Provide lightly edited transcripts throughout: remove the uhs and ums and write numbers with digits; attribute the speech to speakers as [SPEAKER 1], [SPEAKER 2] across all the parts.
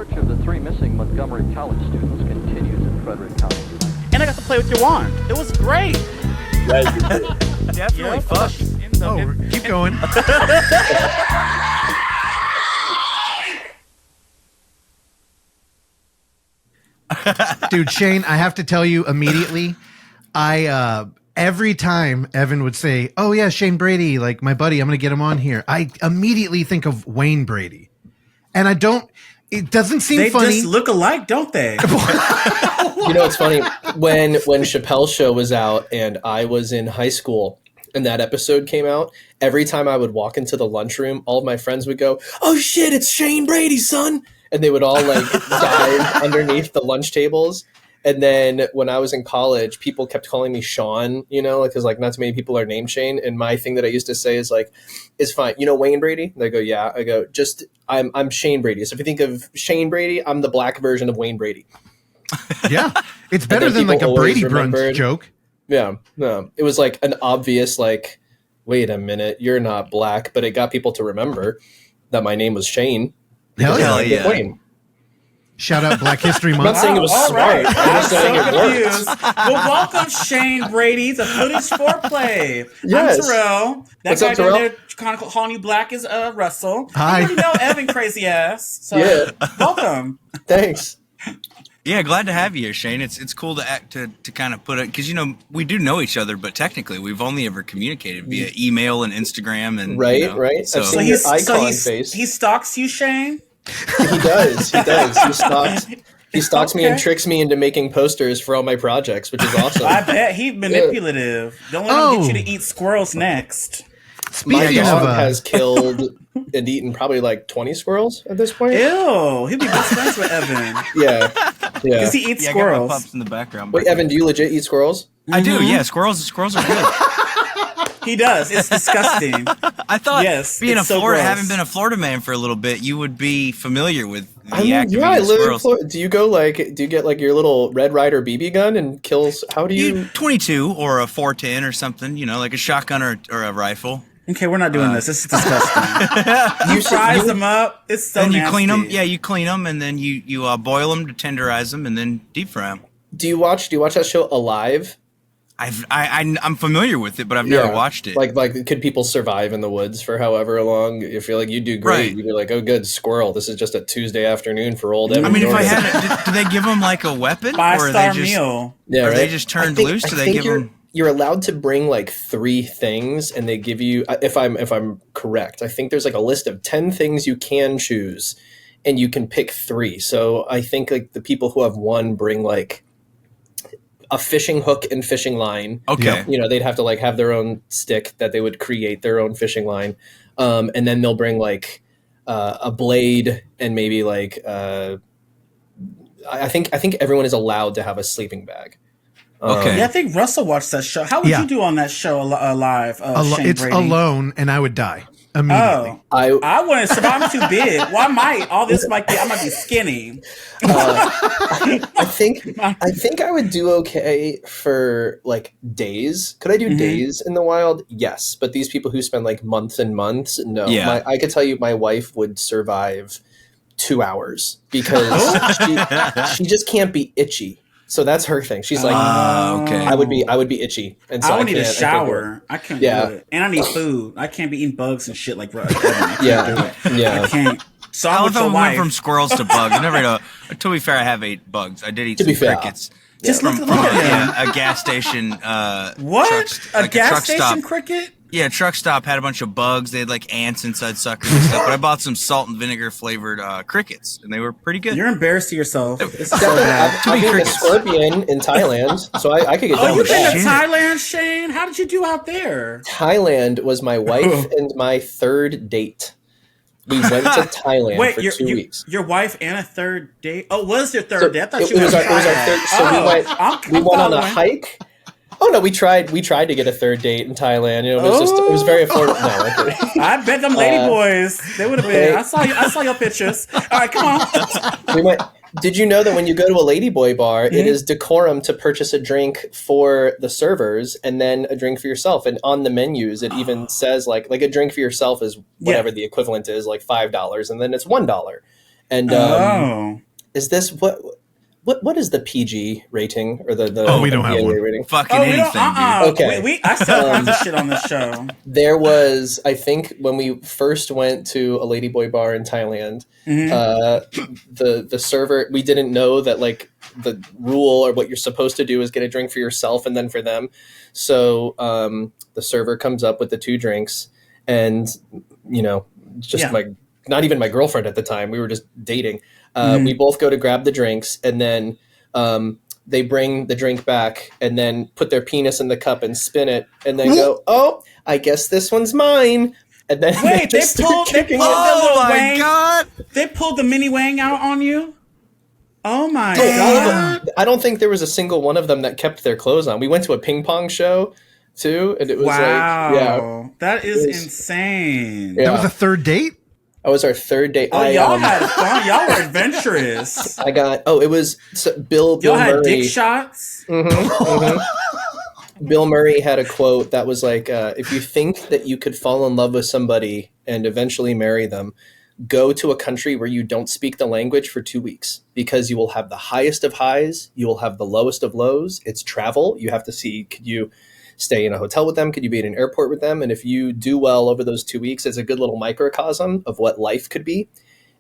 [SPEAKER 1] search of the 3 missing Montgomery College students continues in Frederick County.
[SPEAKER 2] And I got to play with your wand. It was great.
[SPEAKER 3] Definitely fun.
[SPEAKER 4] Oh, keep going. Dude, Shane, I have to tell you immediately, every time Evan would say, "Oh yeah, Shane Brady, like my buddy, I'm going to get him on here," I immediately think of Wayne Brady. And it doesn't seem funny.
[SPEAKER 2] They just look alike, don't they?
[SPEAKER 3] You know, it's funny when Chappelle's show was out and I was in high school and that episode came out, every time I would walk into the lunchroom, all of my friends would go, "Oh shit, it's Shane Brady, son." And they would all like dive underneath the lunch tables. And then when I was in college, people kept calling me Sean, you know, because like not too many people are named Shane. And my thing that I used to say is like, "It's fine. You know Wayne Brady?" And they go, "Yeah." I go, I'm Shane Brady. So if you think of Shane Brady, I'm the black version of Wayne Brady.
[SPEAKER 4] Yeah. It's better than like a Brady Brunch joke.
[SPEAKER 3] Yeah. No, it was like an obvious, like, wait a minute, you're not black. But it got people to remember that my name was Shane.
[SPEAKER 4] Hell
[SPEAKER 3] yeah. Wayne.
[SPEAKER 4] Shout out Black History Month.
[SPEAKER 3] I'm not saying it was smart.
[SPEAKER 2] Right.
[SPEAKER 3] I'm just saying it
[SPEAKER 2] confused.
[SPEAKER 3] worked.
[SPEAKER 2] Well, welcome Shane Brady to Footage Foreplay.
[SPEAKER 3] Yes.
[SPEAKER 2] I'm Terrell. That
[SPEAKER 3] What's
[SPEAKER 2] guy
[SPEAKER 3] up, Terrell?
[SPEAKER 2] down there kind of calling you black is Russell.
[SPEAKER 4] Hi.
[SPEAKER 2] You already know Evan crazy ass. So
[SPEAKER 3] Yeah.
[SPEAKER 2] welcome.
[SPEAKER 3] Thanks.
[SPEAKER 5] Yeah, glad to have you here, Shane. It's cool to kind of put it, because, you know, we do know each other, but technically we've only ever communicated via email and Instagram. And
[SPEAKER 3] Right,
[SPEAKER 5] you know,
[SPEAKER 3] right.
[SPEAKER 5] So,
[SPEAKER 3] I've seen your icon
[SPEAKER 2] he
[SPEAKER 3] face.
[SPEAKER 2] stalks you, Shane?
[SPEAKER 3] He does. He stalks me and tricks me into making posters for all my projects, which is awesome.
[SPEAKER 2] I bet he's manipulative. Don't let him get you to eat squirrels next.
[SPEAKER 3] My
[SPEAKER 4] Speaking
[SPEAKER 3] dog
[SPEAKER 4] of
[SPEAKER 3] has killed and eaten probably like 20 squirrels at this point.
[SPEAKER 2] Ew, he'd be best friends with Evan.
[SPEAKER 3] Yeah.
[SPEAKER 2] Because he eats
[SPEAKER 5] yeah, I got my
[SPEAKER 2] squirrels.
[SPEAKER 5] pups in the background.
[SPEAKER 3] Wait, Evan, do you legit eat squirrels?
[SPEAKER 5] I do, yeah. Squirrels are good.
[SPEAKER 2] He does. It's disgusting.
[SPEAKER 5] I thought
[SPEAKER 2] Yes,
[SPEAKER 5] being
[SPEAKER 2] it's so gross.
[SPEAKER 5] having been a Florida man for a little bit, you would be familiar with the
[SPEAKER 3] I
[SPEAKER 5] act of
[SPEAKER 3] I
[SPEAKER 5] eating
[SPEAKER 3] live in
[SPEAKER 5] squirrels.
[SPEAKER 3] Florida. Do you get like your little Red Ryder BB gun and kills? How do you?
[SPEAKER 5] 22 or a 410 or something, you know, like a shotgun or a rifle.
[SPEAKER 2] Okay, we're not doing this. This is disgusting. You fries them up. It's so
[SPEAKER 5] And you
[SPEAKER 2] nasty.
[SPEAKER 5] clean them. Yeah, you clean them, and then you boil them to tenderize them, and then deep fry them.
[SPEAKER 3] Do you watch that show Alive?
[SPEAKER 5] I'm familiar with it, but I've never watched it.
[SPEAKER 3] Like, could people survive in the woods for however long? If you're like, you do great,
[SPEAKER 5] Right.
[SPEAKER 3] you'd be like, oh, good, squirrel. This is just a Tuesday afternoon for old Evan.
[SPEAKER 5] I mean, if I
[SPEAKER 3] Jordan.
[SPEAKER 5] had it, do they give them like a weapon, or are they
[SPEAKER 2] Five-star
[SPEAKER 5] just
[SPEAKER 2] meal.
[SPEAKER 3] Yeah,
[SPEAKER 5] are
[SPEAKER 3] right?
[SPEAKER 5] they just turned loose? Do they give them?
[SPEAKER 3] You're allowed to bring like 3 things, and they give you. If I'm correct, I think there's like a list of 10 things you can choose, and you can pick 3. So I think like the people who have 1 bring like a fishing hook and fishing line.
[SPEAKER 5] Okay.
[SPEAKER 3] You know, they'd have to like have their own stick that they would create their own fishing line. And then they'll bring like a blade and maybe like I think everyone is allowed to have a sleeping bag.
[SPEAKER 5] Okay.
[SPEAKER 2] Yeah, I think Russell watched that show. How would you do on that show live? Shane
[SPEAKER 4] it's
[SPEAKER 2] Brady?
[SPEAKER 4] Alone, and I would die immediately.
[SPEAKER 2] Oh, I wouldn't survive. I'm too big. Well, I might. All this might be. I might be skinny.
[SPEAKER 3] I think I would do okay for like days. Could I do days in the wild? Yes, but these people who spend like months and months, no.
[SPEAKER 5] Yeah.
[SPEAKER 3] I could tell you, my wife would survive 2 hours because she just can't be itchy. So that's her thing. She's like,
[SPEAKER 5] okay.
[SPEAKER 3] I would be itchy, and so
[SPEAKER 2] I would need a
[SPEAKER 3] can't-
[SPEAKER 2] shower. I can't do it. And I need food. I can't be eating bugs and shit like that. I can't. So
[SPEAKER 5] I
[SPEAKER 2] I'm
[SPEAKER 5] love
[SPEAKER 2] with
[SPEAKER 5] how
[SPEAKER 2] your
[SPEAKER 5] we went
[SPEAKER 2] wife.
[SPEAKER 5] from squirrels to bugs. I never know. To be fair, I have ate bugs. I did eat
[SPEAKER 3] To be
[SPEAKER 5] some
[SPEAKER 3] fair.
[SPEAKER 5] crickets.
[SPEAKER 2] Just
[SPEAKER 5] from
[SPEAKER 2] look at him.
[SPEAKER 5] a gas station.
[SPEAKER 2] What?
[SPEAKER 5] Truck,
[SPEAKER 2] A gas
[SPEAKER 5] truck
[SPEAKER 2] station
[SPEAKER 5] stop.
[SPEAKER 2] cricket?
[SPEAKER 5] Yeah, truck stop had a bunch of bugs. They had like ants inside suckers and stuff. But I bought some salt and vinegar flavored crickets, and they were pretty good.
[SPEAKER 2] You're embarrassed of yourself. This is so
[SPEAKER 3] Definitely,
[SPEAKER 2] bad.
[SPEAKER 3] I've been a scorpion in Thailand, so I could get down
[SPEAKER 2] Oh, you've
[SPEAKER 3] with
[SPEAKER 2] been
[SPEAKER 3] that.
[SPEAKER 2] to Thailand, Shane? How did you do out there?
[SPEAKER 3] Thailand was my wife and my 3rd date. We went to Thailand
[SPEAKER 2] Wait,
[SPEAKER 3] for 2 weeks.
[SPEAKER 2] your wife and a 3rd date? Oh, was your 3rd
[SPEAKER 3] So
[SPEAKER 2] date? I thought
[SPEAKER 3] it
[SPEAKER 2] you
[SPEAKER 3] was
[SPEAKER 2] were
[SPEAKER 3] our 3rd. So we went on a hike. Oh no, we tried to get a 3rd date in Thailand. You know, it was very affordable. No, I'm kidding.
[SPEAKER 2] I bet them lady boys. They would have been. I saw your pictures. All right, come on.
[SPEAKER 3] We went. Did you know that when you go to a ladyboy bar, it is decorum to purchase a drink for the servers and then a drink for yourself? And on the menus, it even says like a drink for yourself is whatever the equivalent is, like $5, and then it's $1. And is this what is the PG rating or the
[SPEAKER 4] we don't have one.
[SPEAKER 3] rating?
[SPEAKER 5] Fucking anything, dude.
[SPEAKER 3] Okay.
[SPEAKER 2] I said tons of shit on this show.
[SPEAKER 3] There was, I think, when we first went to a ladyboy bar in Thailand, the server, we didn't know that like the rule or what you're supposed to do is get a drink for yourself and then for them. So the server comes up with the 2 drinks, and not even my girlfriend at the time, we were just dating. We both go to grab the drinks, and then they bring the drink back and then put their penis in the cup and spin it and then go, oh, I guess this one's mine. And then
[SPEAKER 2] wait, they pulled the little wang.
[SPEAKER 5] God.
[SPEAKER 2] They pulled the mini wang out on you? Oh my God.
[SPEAKER 3] I don't think there was a single one of them that kept their clothes on. We went to a ping pong show too, and it was
[SPEAKER 2] that is insane.
[SPEAKER 3] Yeah.
[SPEAKER 4] That was a third date?
[SPEAKER 3] That was our third date.
[SPEAKER 2] Oh, y'all had fun. Y'all were adventurous.
[SPEAKER 3] It was Bill
[SPEAKER 2] Y'all had
[SPEAKER 3] Murray.
[SPEAKER 2] dick shots?
[SPEAKER 3] Bill Murray had a quote that was like, if you think that you could fall in love with somebody and eventually marry them, go to a country where you don't speak the language for 2 weeks, because you will have the highest of highs. You will have the lowest of lows. It's travel. You have to see, could you stay in a hotel with them? Could you be at an airport with them? And if you do well over those 2 weeks, it's a good little microcosm of what life could be.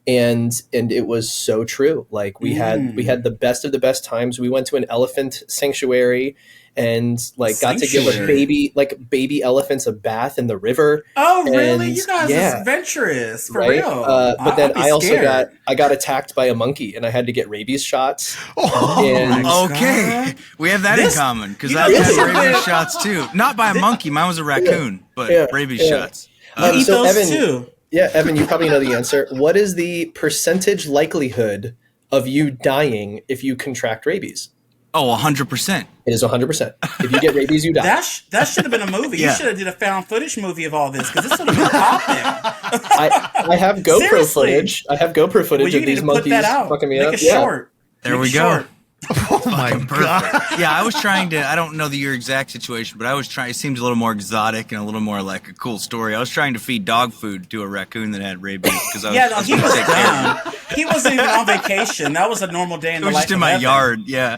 [SPEAKER 3] And it was so true. Like we had the best of the best times. We went to an elephant sanctuary and got to give baby elephants a bath in the river.
[SPEAKER 2] Oh, really? You guys are adventurous for real.
[SPEAKER 3] But then I got attacked by a monkey and I had to get rabies shots.
[SPEAKER 5] Okay, we have that in common because I've had rabies shots too. Not by a monkey. Mine was a raccoon, but rabies shots.
[SPEAKER 2] Eat
[SPEAKER 3] so
[SPEAKER 2] those
[SPEAKER 3] Evan,
[SPEAKER 2] too.
[SPEAKER 3] Yeah, Evan, you probably know the answer. What is the percentage likelihood of you dying if you contract rabies?
[SPEAKER 5] Oh, 100%.
[SPEAKER 3] It is 100%. If you get rabies, you die.
[SPEAKER 2] That should have been a movie. You should have did a found footage movie of all this, because this would have been popping.
[SPEAKER 3] I have GoPro footage. I have GoPro footage of these monkeys fucking me up.
[SPEAKER 2] Make it short.
[SPEAKER 5] There we go.
[SPEAKER 4] Oh my God.
[SPEAKER 5] Yeah, I was trying to, I don't know your exact situation, but I was trying, it seemed a little more exotic and a little more like a cool story. I was trying to feed dog food to a raccoon that had rabies because I was
[SPEAKER 2] he was done. He wasn't even on vacation. That was a normal day in the life. It was just in my
[SPEAKER 5] yard, yeah.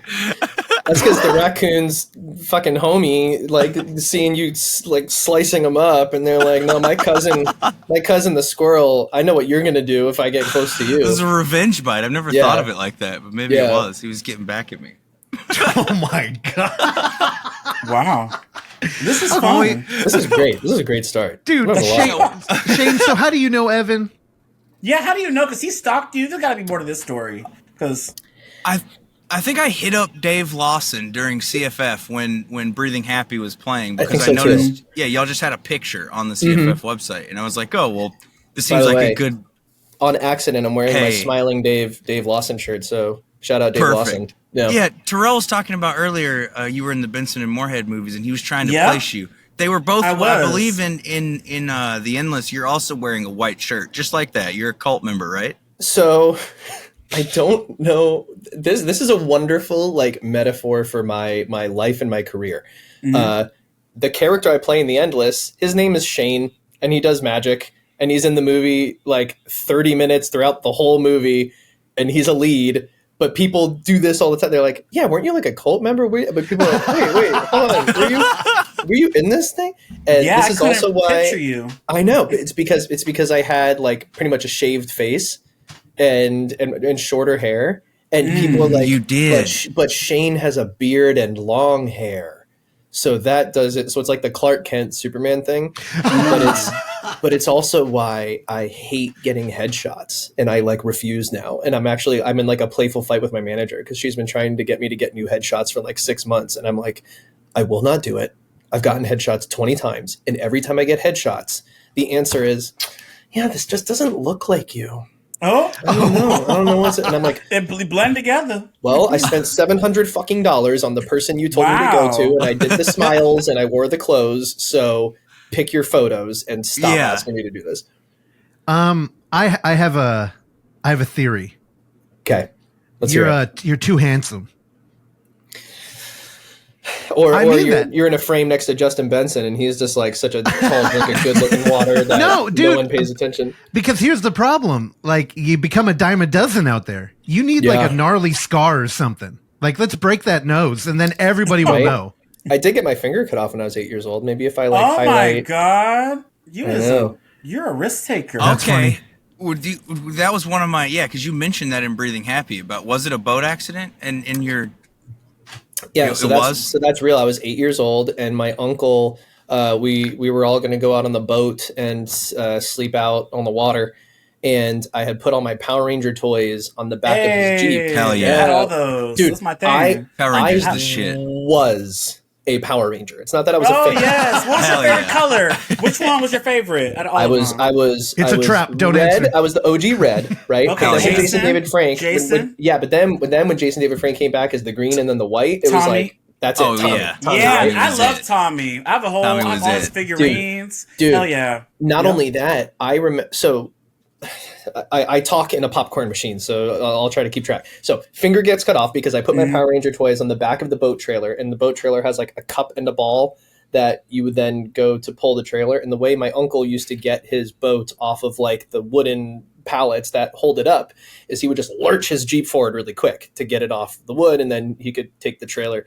[SPEAKER 3] That's because the raccoon's fucking homie, seeing you slicing them up, and they're like, "No, my cousin, the squirrel. I know what you're gonna do if I get close to you."
[SPEAKER 5] It was a revenge bite. I've never thought of it like that, but maybe it was. He was getting back at me.
[SPEAKER 4] Oh my God!
[SPEAKER 2] Wow, this is fun.
[SPEAKER 3] This is great. This is a great start,
[SPEAKER 4] dude. Shane, so how do you know Evan?
[SPEAKER 2] Yeah, how do you know? Because he stalked you. There's got to be more to this story. Because
[SPEAKER 5] I think I hit up Dave Lawson during CFF when Breathing Happy was playing, because I noticed, y'all just had a picture on the CFF website, and I was like, oh, well, this seems like a good...
[SPEAKER 3] On accident, I'm wearing my Smiling Dave Lawson shirt, so shout out Dave Lawson.
[SPEAKER 5] Yeah, Terrell was talking about earlier, you were in the Benson and Moorhead movies, and he was trying to place you. They were both, I believe in The Endless, you're also wearing a white shirt, just like that. You're a cult member, right?
[SPEAKER 3] So... I don't know. This is a wonderful metaphor for my life and my career. Mm-hmm. The character I play in The Endless, his name is Shane, and he does magic, and he's in the movie 30 minutes throughout the whole movie, and he's a lead. But people do this all the time. They're like, "Yeah, weren't you a cult member?" But people are like, "Wait, hold on, were you in this thing?" And this is also why
[SPEAKER 2] you.
[SPEAKER 3] I know. It's because I had pretty much a shaved face. And shorter hair, and people are like,
[SPEAKER 5] you did,
[SPEAKER 3] but Shane has a beard and long hair, so that does it. So it's like the Clark Kent Superman thing, but it's also why I hate getting headshots, and I refuse now. And I'm in a playful fight with my manager because she's been trying to get me to get new headshots for 6 months, and I'm like, I will not do it. I've gotten headshots 20 times, and every time I get headshots, the answer is, yeah, this just doesn't look like you.
[SPEAKER 2] Oh,
[SPEAKER 3] I don't know what's it. And I'm like,
[SPEAKER 2] it blend together.
[SPEAKER 3] Well, I spent $700 on the person you told me to go to, and I did the smiles and I wore the clothes. So pick your photos and stop asking me to do this.
[SPEAKER 4] I have a theory.
[SPEAKER 3] Okay, let's hear it.
[SPEAKER 4] You're too handsome.
[SPEAKER 3] Or you're in a frame next to Justin Benson, and he's just like such a tall drink of good-looking water that no one pays attention.
[SPEAKER 4] Because here's the problem: like you become a dime a dozen out there. You need like a gnarly scar or something. Like let's break that nose, and then everybody will know.
[SPEAKER 3] I did get my finger cut off when I was 8 years old. Maybe if I highlight.
[SPEAKER 2] Oh my god, you're a risk taker.
[SPEAKER 5] Okay. That was one of my because you mentioned that in Breathing Happy about was it a boat accident and in your
[SPEAKER 3] so that's real. I was 8 years old and my uncle we were all going to go out on the boat and sleep out on the water, and I had put all my Power Ranger toys on the back of his Jeep.
[SPEAKER 5] Hell yeah,
[SPEAKER 2] I had all those.
[SPEAKER 3] Dude,
[SPEAKER 2] that's my thing.
[SPEAKER 5] Power Rangers the shit.
[SPEAKER 3] Was a Power Ranger. It's not that I was a fan.
[SPEAKER 2] Oh yes. What was your favorite color? Which one was your favorite?
[SPEAKER 3] I was.
[SPEAKER 4] It's a trap. Don't
[SPEAKER 3] red.
[SPEAKER 4] answer.
[SPEAKER 3] I was the OG red, right?
[SPEAKER 2] Okay.
[SPEAKER 3] And then Jason David Frank.
[SPEAKER 2] But
[SPEAKER 3] then when Jason David Frank came back as the green and then the white, it was like that's it. Tommy.
[SPEAKER 2] Tommy I love Tommy. I have all his figurines.
[SPEAKER 3] Dude,
[SPEAKER 2] hell yeah.
[SPEAKER 3] Not only that, I remember. So I talk in a popcorn machine, so I'll try to keep track. So finger gets cut off because I put my Power Ranger toys on the back of the boat trailer, and the boat trailer has like a cup and a ball that you would then go to pull the trailer. And the way my uncle used to get his boat off of like the wooden pallets that hold it up is he would just lurch his Jeep forward really quick to get it off the wood, and then he could take the trailer.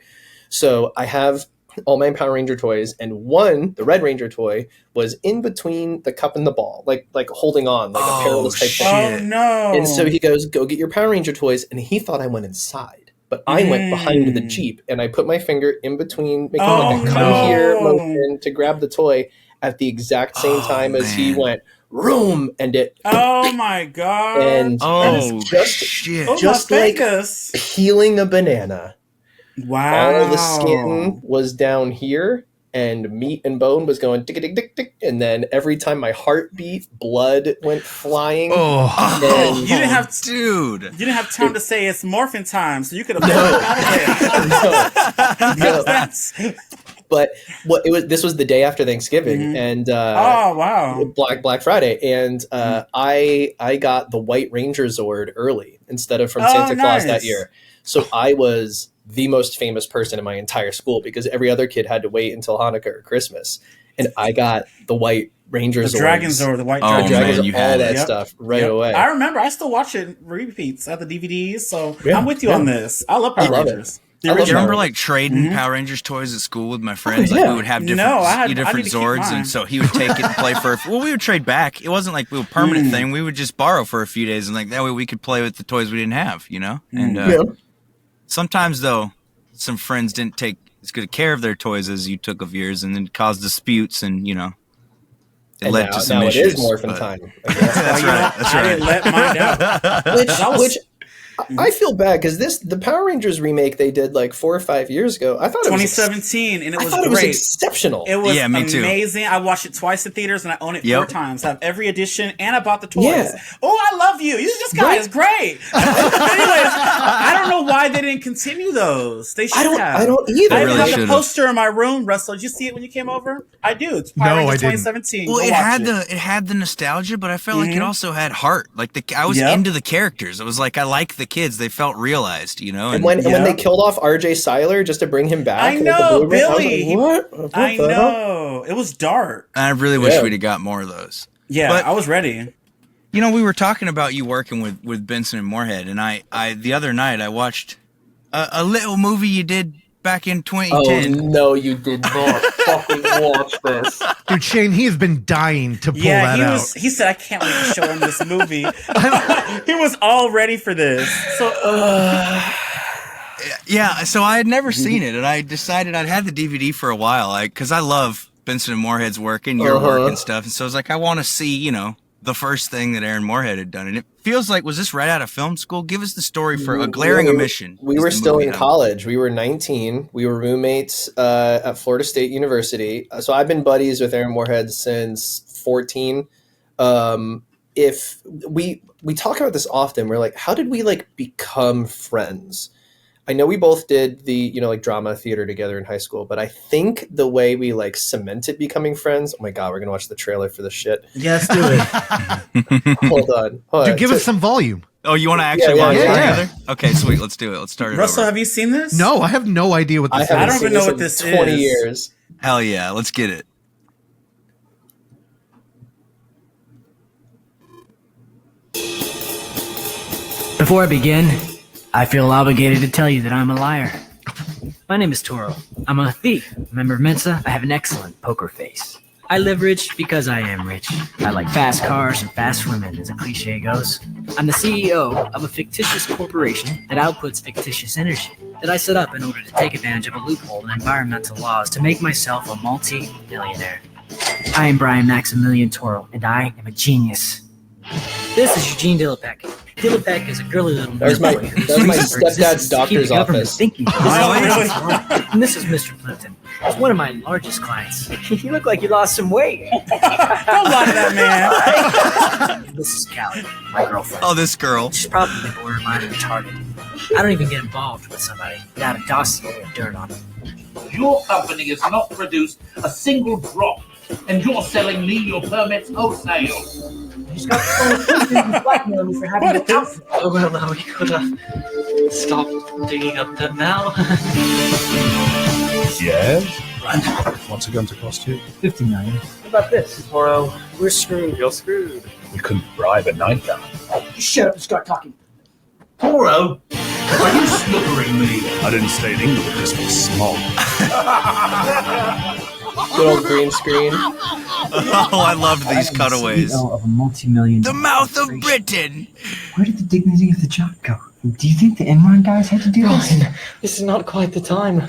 [SPEAKER 3] So I have all my Power Ranger toys, and the Red Ranger toy was in between the cup and the ball, like holding on, like a perilous type thing.
[SPEAKER 2] Oh no!
[SPEAKER 3] And so he goes, "Go get your Power Ranger toys," and he thought I went inside, but I went behind the Jeep, and I put my finger in between, making like a come here motion to grab the toy at the exact same time as he went room, and it.
[SPEAKER 2] Oh my god!
[SPEAKER 3] And just like peeling a banana.
[SPEAKER 2] Wow.
[SPEAKER 3] All the skin was down here, and meat and bone was going tick tick tick tick, and then every time my heart beat, blood went flying.
[SPEAKER 2] You didn't have time to say it's morphin' time, so you could have out of
[SPEAKER 3] No. But this was the day after Thanksgiving, and Black Friday, and I got the White Ranger Zord early instead of from Santa Claus that year. So I was the most famous person in my entire school because every other kid had to wait until Hanukkah or Christmas, and I got the White Ranger Zord,
[SPEAKER 2] Dragon Zord, the White
[SPEAKER 3] Dragon
[SPEAKER 2] Dragon,
[SPEAKER 3] all that stuff right away.
[SPEAKER 2] I remember. I still watch it repeats at the DVDs, so I'm with you on this. I love Power Rangers.
[SPEAKER 5] Do you remember like trading Power Rangers toys at school with my friends? Like we would have different Zords, and so he would take it and play for. Well, we would trade back. It wasn't like a permanent thing. We would just borrow for a few days, and like that way we could play with the toys we didn't have, you know. And sometimes though, some friends didn't take as good care of their toys as you took of yours, and then caused disputes, and it led to some issues.
[SPEAKER 3] It is morphin' time.
[SPEAKER 5] That's right.
[SPEAKER 2] I didn't let mine out.
[SPEAKER 3] Which I feel bad because the Power Rangers remake they did like 4 or 5 years ago. I thought it was
[SPEAKER 2] 2017, and it was
[SPEAKER 3] great.
[SPEAKER 2] It was
[SPEAKER 3] exceptional.
[SPEAKER 2] It was
[SPEAKER 5] amazing.
[SPEAKER 2] I watched it twice in theaters, and I own it 4 times. I have every edition, and I bought the toys. Yeah. Oh, I love you. This guy is great. Anyways, I don't know why they didn't continue those. They should have.
[SPEAKER 3] I don't either.
[SPEAKER 2] I even have the poster in my room, Russell. Did you see it when you came over? I do. It's Power Rangers 2017.
[SPEAKER 5] Well, it had the nostalgia, but I felt like it also had heart. Like I was into the characters. It was like I liked the kids. They felt realized, And
[SPEAKER 3] when they killed off R.J. Seiler just to bring him back,
[SPEAKER 2] I know, Billy.
[SPEAKER 3] What? I
[SPEAKER 2] know. It was dark.
[SPEAKER 5] I really wish we'd have got more of those.
[SPEAKER 2] Yeah, but I was ready.
[SPEAKER 5] We were talking about you working with Benson and Moorhead, and I the other night I watched a little movie you did back in 2010.
[SPEAKER 3] Oh, no, you did not fucking watch this.
[SPEAKER 4] Dude, Shane, he has been dying to pull that out.
[SPEAKER 2] He said, I can't wait to show him this movie. He was all ready for this. So,
[SPEAKER 5] so I had never seen it, and I decided I'd had the DVD for a while, because I love Benson and Moorhead's work and your work and stuff, and so I was like, I want to see, the first thing that Aaron Moorhead had done. And it feels like, was this right out of film school? Give us the story for A Glaring Omission.
[SPEAKER 3] We were still in college. We were 19. We were roommates at Florida State University. So I've been buddies with Aaron Moorhead since 14. If we talk about this often, we're like, how did we become friends? I know we both did the, drama theater together in high school, but I think the way we cemented becoming friends, oh my God, we're going to watch the trailer for this shit.
[SPEAKER 2] Yes, do it.
[SPEAKER 3] Hold on.
[SPEAKER 4] Dude, give us some volume.
[SPEAKER 5] Oh, you want to actually watch it
[SPEAKER 4] yeah.
[SPEAKER 5] together? Okay, sweet. Let's do it. Let's start it
[SPEAKER 2] Russell,
[SPEAKER 5] over.
[SPEAKER 2] have you seen this?
[SPEAKER 4] No, I have no idea what this is.
[SPEAKER 2] I don't even know what this
[SPEAKER 3] 20
[SPEAKER 2] is.
[SPEAKER 3] years.
[SPEAKER 5] Hell yeah, let's get it.
[SPEAKER 6] Before I begin, I feel obligated to tell you that I'm a liar. My name is Toro. I'm a thief, a member of Mensa. I have an excellent poker face. I live rich because I am rich. I like fast cars and fast women, as a cliche goes. I'm the CEO of a fictitious corporation that outputs fictitious energy that I set up in order to take advantage of a loophole in environmental laws to make myself a multi-millionaire. I am Brian Maximilian Toro, and I am a genius. This is Eugene Dillapec. Dillapec is a girly little
[SPEAKER 3] That's my stepdad's doctor's office.
[SPEAKER 6] And this is Mr. Plimpton. He's one of my largest clients. You look like you lost some weight.
[SPEAKER 2] Don't lie to that man.
[SPEAKER 6] This is Callie, my girlfriend.
[SPEAKER 5] Oh, this girl.
[SPEAKER 6] She's probably borderline retarded. I don't even get involved with somebody without a dossier of dirt on them.
[SPEAKER 7] Your company has not produced a single drop, and you're selling me your permits wholesale.
[SPEAKER 6] You just got blackmail me for having an outfit. Oh, well, we could stop digging up that now.
[SPEAKER 8] Yes? What's it going to cost you?
[SPEAKER 6] 50 million. What about this, Toro? We're screwed.
[SPEAKER 8] You're screwed. You couldn't bribe a nightgown.
[SPEAKER 6] You shut up and start talking.
[SPEAKER 7] Toro, are you snookering me?
[SPEAKER 8] I didn't stay in England because we're small.
[SPEAKER 3] Good old green screen.
[SPEAKER 5] Oh, I loved these cutaways.
[SPEAKER 6] CEO of a multi-million.
[SPEAKER 5] The mouth of Britain.
[SPEAKER 6] Where did the dignity of the job go? Do you think the Enron guys had to do this?
[SPEAKER 3] This is not quite the time.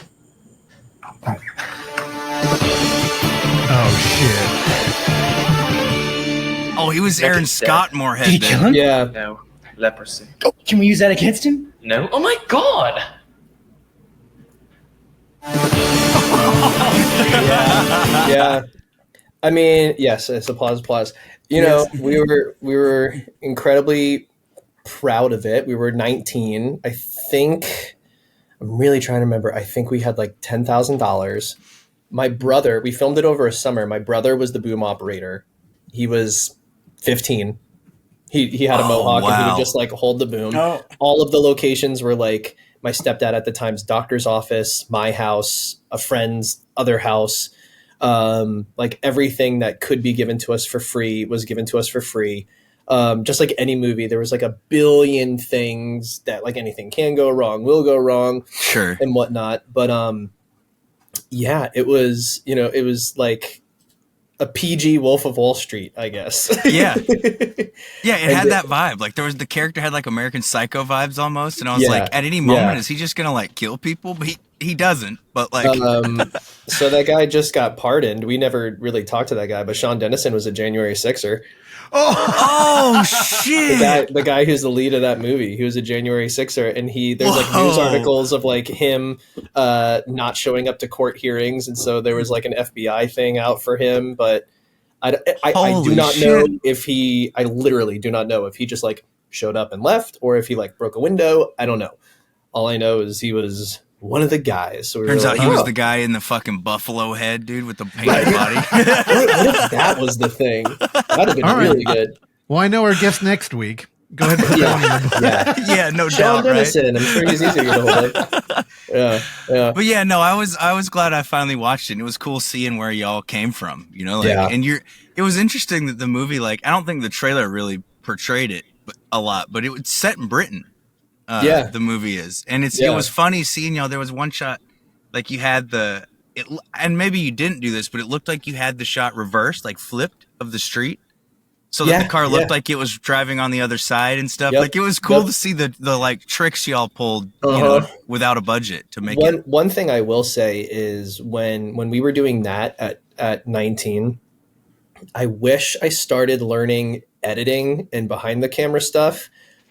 [SPEAKER 4] Oh
[SPEAKER 5] Oh, he was Aaron Scott Moorhead.
[SPEAKER 6] Did he kill him?
[SPEAKER 3] Yeah.
[SPEAKER 9] No. Leprosy.
[SPEAKER 6] Oh, can we use that against him?
[SPEAKER 9] No.
[SPEAKER 6] Oh my god!
[SPEAKER 3] Yeah. I mean, yes, it's applause. You know, we were incredibly proud of it. We were 19. I think I'm really trying to remember. I think we had like $10,000. My brother, we filmed it over a summer. My brother was the boom operator. He was 15. He had a mohawk and he would just like hold the boom.
[SPEAKER 2] Oh.
[SPEAKER 3] All of the locations were like my stepdad at the time's doctor's office, my house, a friend's other house. Like everything that could be given to us for free was given to us for free. Just like any movie, there was like a billion things that like anything can go wrong, will go wrong,
[SPEAKER 5] Sure.
[SPEAKER 3] and whatnot. But yeah, it was like a PG Wolf of Wall Street, I guess.
[SPEAKER 5] Yeah. Yeah, it had that vibe. Like the character had like American Psycho vibes almost, and I was like, at any moment, is he just gonna like kill people? But he doesn't. But like,
[SPEAKER 3] so that guy just got pardoned. We never really talked to that guy, but Sean Dennison was a January 6er.
[SPEAKER 5] oh shit!
[SPEAKER 3] The guy who's the lead of that movie, he was a January 6er, and there's like news articles of like him not showing up to court hearings, and so there was like an FBI thing out for him, but I do not know if I literally do not know if he just like showed up and left or if he like broke a window. I don't know. All I know is he was one of the guys. So
[SPEAKER 5] turns out he was the guy in the fucking buffalo head, dude, with the painted body.
[SPEAKER 3] What if that was the thing? That'd have been really good.
[SPEAKER 4] Well, I know our guest next week. Go ahead and put that on.
[SPEAKER 5] Yeah, no
[SPEAKER 3] Sean
[SPEAKER 5] doubt,
[SPEAKER 3] Dennison.
[SPEAKER 5] right?
[SPEAKER 3] I'm sure he's easy to get a hold of. Yeah.
[SPEAKER 5] But yeah, no, I was glad I finally watched it. And it was cool seeing where y'all came from, you know, like, and it was interesting that the movie, like, I don't think the trailer really portrayed it a lot, but it was set in Britain. The movie is, and it was funny seeing y'all. There was one shot, like you had and maybe you didn't do this, but it looked like you had the shot reversed, like flipped of the street, so that the car looked like it was driving on the other side and stuff. Like it was cool to see the like tricks y'all pulled, you know, without a budget to make it.
[SPEAKER 3] One thing I will say is when we were doing that at 19, I wish I started learning editing and behind the camera stuff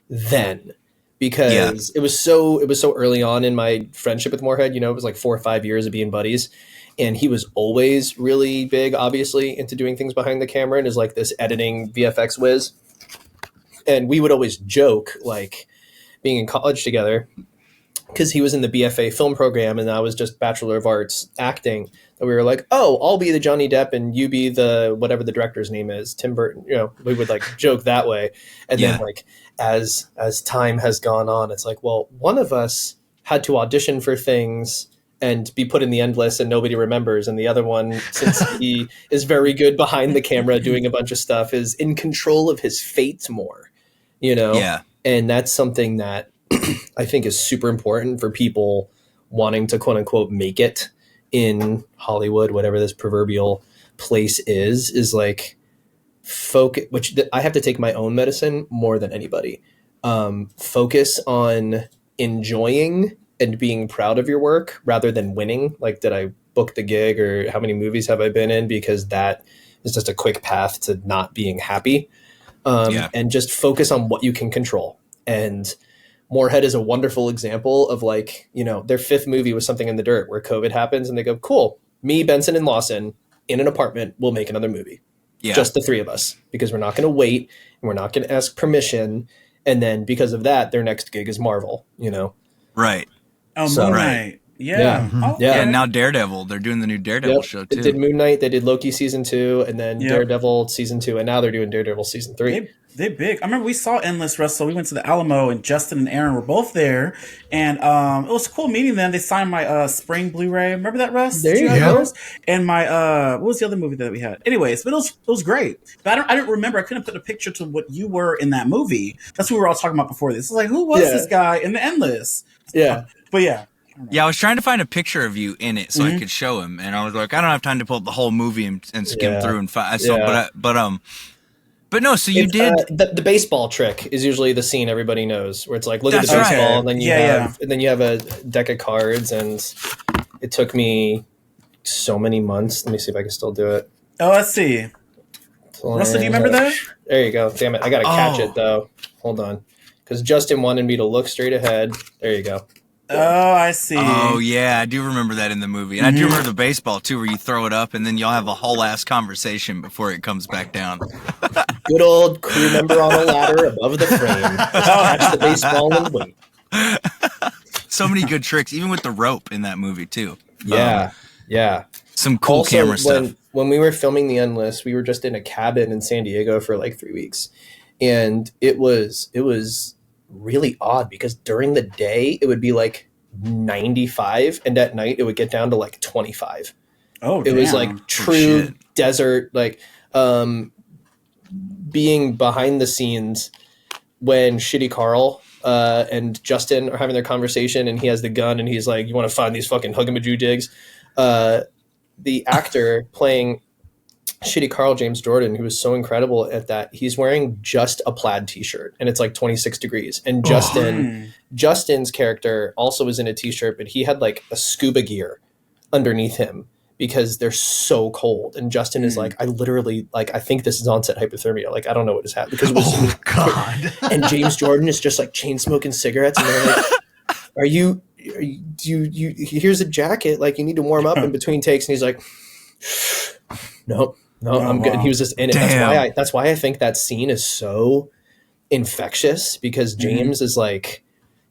[SPEAKER 3] then. Because it was so early on in my friendship with Moorhead, you know, it was like 4 or 5 years of being buddies, and he was always really big, obviously, into doing things behind the camera and is like this editing VFX whiz. And we would always joke, like being in college together, because he was in the BFA film program and I was just Bachelor of Arts acting, that we were like, oh, I'll be the Johnny Depp and you be the whatever the director's name is, Tim Burton. You know, we would like joke that way. And then like as time has gone on, it's like, well, one of us had to audition for things and be put in the end list and nobody remembers. And the other one, since he is very good behind the camera doing a bunch of stuff, is in control of his fate more, you know?
[SPEAKER 5] Yeah.
[SPEAKER 3] And that's something that I think is super important for people wanting to quote unquote make it in Hollywood, whatever this proverbial place is like focus, which I have to take my own medicine more than anybody. Focus on enjoying and being proud of your work rather than winning. Like, did I book the gig or how many movies have I been in? Because that is just a quick path to not being happy. And just focus on what you can control. And Moorhead is a wonderful example of like, you know, their 5th movie was Something in the Dirt, where COVID happens and they go, cool, me, Benson, and Lawson in an apartment, we'll make another movie. Yeah. Just the 3 of us, because we're not going to wait and we're not going to ask permission. And then because of that, their next gig is Marvel, you know?
[SPEAKER 5] Right.
[SPEAKER 2] Oh, Moon Knight. Yeah.
[SPEAKER 3] Yeah.
[SPEAKER 2] Oh,
[SPEAKER 5] yeah. And now Daredevil. They're doing the new Daredevil show too.
[SPEAKER 3] They did Moon Knight. They did Loki season 2, and then Daredevil season 2, and now they're doing Daredevil season 3.
[SPEAKER 2] They big. I remember we saw Endless Wrestle. We went to the Alamo, and Justin and Aaron were both there, and it was a cool meeting. Then they signed my Spring Blu-ray. Remember that, Russ?
[SPEAKER 3] There you go.
[SPEAKER 2] And my what was the other movie that we had? Anyways, but it was great. But I didn't remember. I couldn't put a picture to what you were in that movie. That's what we were all talking about before this. It's like, who was this guy in the Endless?
[SPEAKER 3] Yeah,
[SPEAKER 2] but yeah.
[SPEAKER 5] Yeah, I was trying to find a picture of you in it so I could show him, and I was like, I don't have time to pull up the whole movie and skim through and find. But no. So you did
[SPEAKER 3] the baseball trick is usually the scene everybody knows, where it's like, look at the baseball, and then you have a deck of cards, and it took me so many months. Let me see if I can still do it.
[SPEAKER 2] Oh, let's see. Russell, do you remember that?
[SPEAKER 3] There you go. Damn it, I gotta catch it though. Hold on, because Justin wanted me to look straight ahead. There you go.
[SPEAKER 2] Oh, I see.
[SPEAKER 5] Oh, yeah, I do remember that in the movie. And I do remember the baseball, too, where you throw it up and then y'all have a whole ass conversation before it comes back down.
[SPEAKER 3] Good old crew member on a ladder above the frame. Just catch the baseball and wait.
[SPEAKER 5] So many good tricks, even with the rope in that movie, too.
[SPEAKER 3] Yeah,
[SPEAKER 5] Some cool camera stuff.
[SPEAKER 3] When we were filming The Endless, we were just in a cabin in San Diego for like 3 weeks. And it was really odd because during the day it would be like 95 and at night it would get down to like 25. It was like true desert, like being behind the scenes when Shitty Carl and Justin are having their conversation and he has the gun and he's like, you want to find these fucking Huggamajoo digs? The actor playing Shitty Carl, James Jordan, who was so incredible at that, he's wearing just a plaid t-shirt and it's like 26 degrees. And Justin's character also was in a t-shirt, but he had like a scuba gear underneath him because they're so cold. And Justin is like, I literally, like, I think this is onset hypothermia. Like, I don't know what is happening because it was
[SPEAKER 4] God.
[SPEAKER 3] And James Jordan is just like chain smoking cigarettes. And they're like, here's a jacket. Like, you need to warm up in between takes. And he's like, no, I'm good. And he was just in it. That's why I think that scene is so infectious because James is like,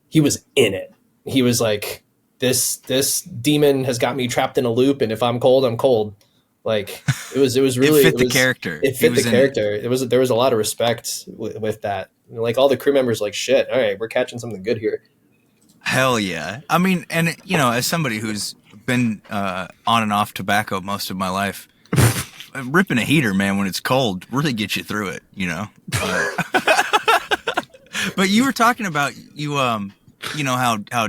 [SPEAKER 3] he was in it. He was like, this demon has got me trapped in a loop, and if I'm cold, I'm cold. Like it was really
[SPEAKER 5] the character.
[SPEAKER 3] It fit the character. There was a lot of respect with that. Like all the crew members, like shit. All right, we're catching something good here.
[SPEAKER 5] Hell yeah! I mean, and you know, as somebody who's been on and off tobacco most of my life. Ripping a heater, man, when it's cold, really gets you through it, you know. But you were talking about you know how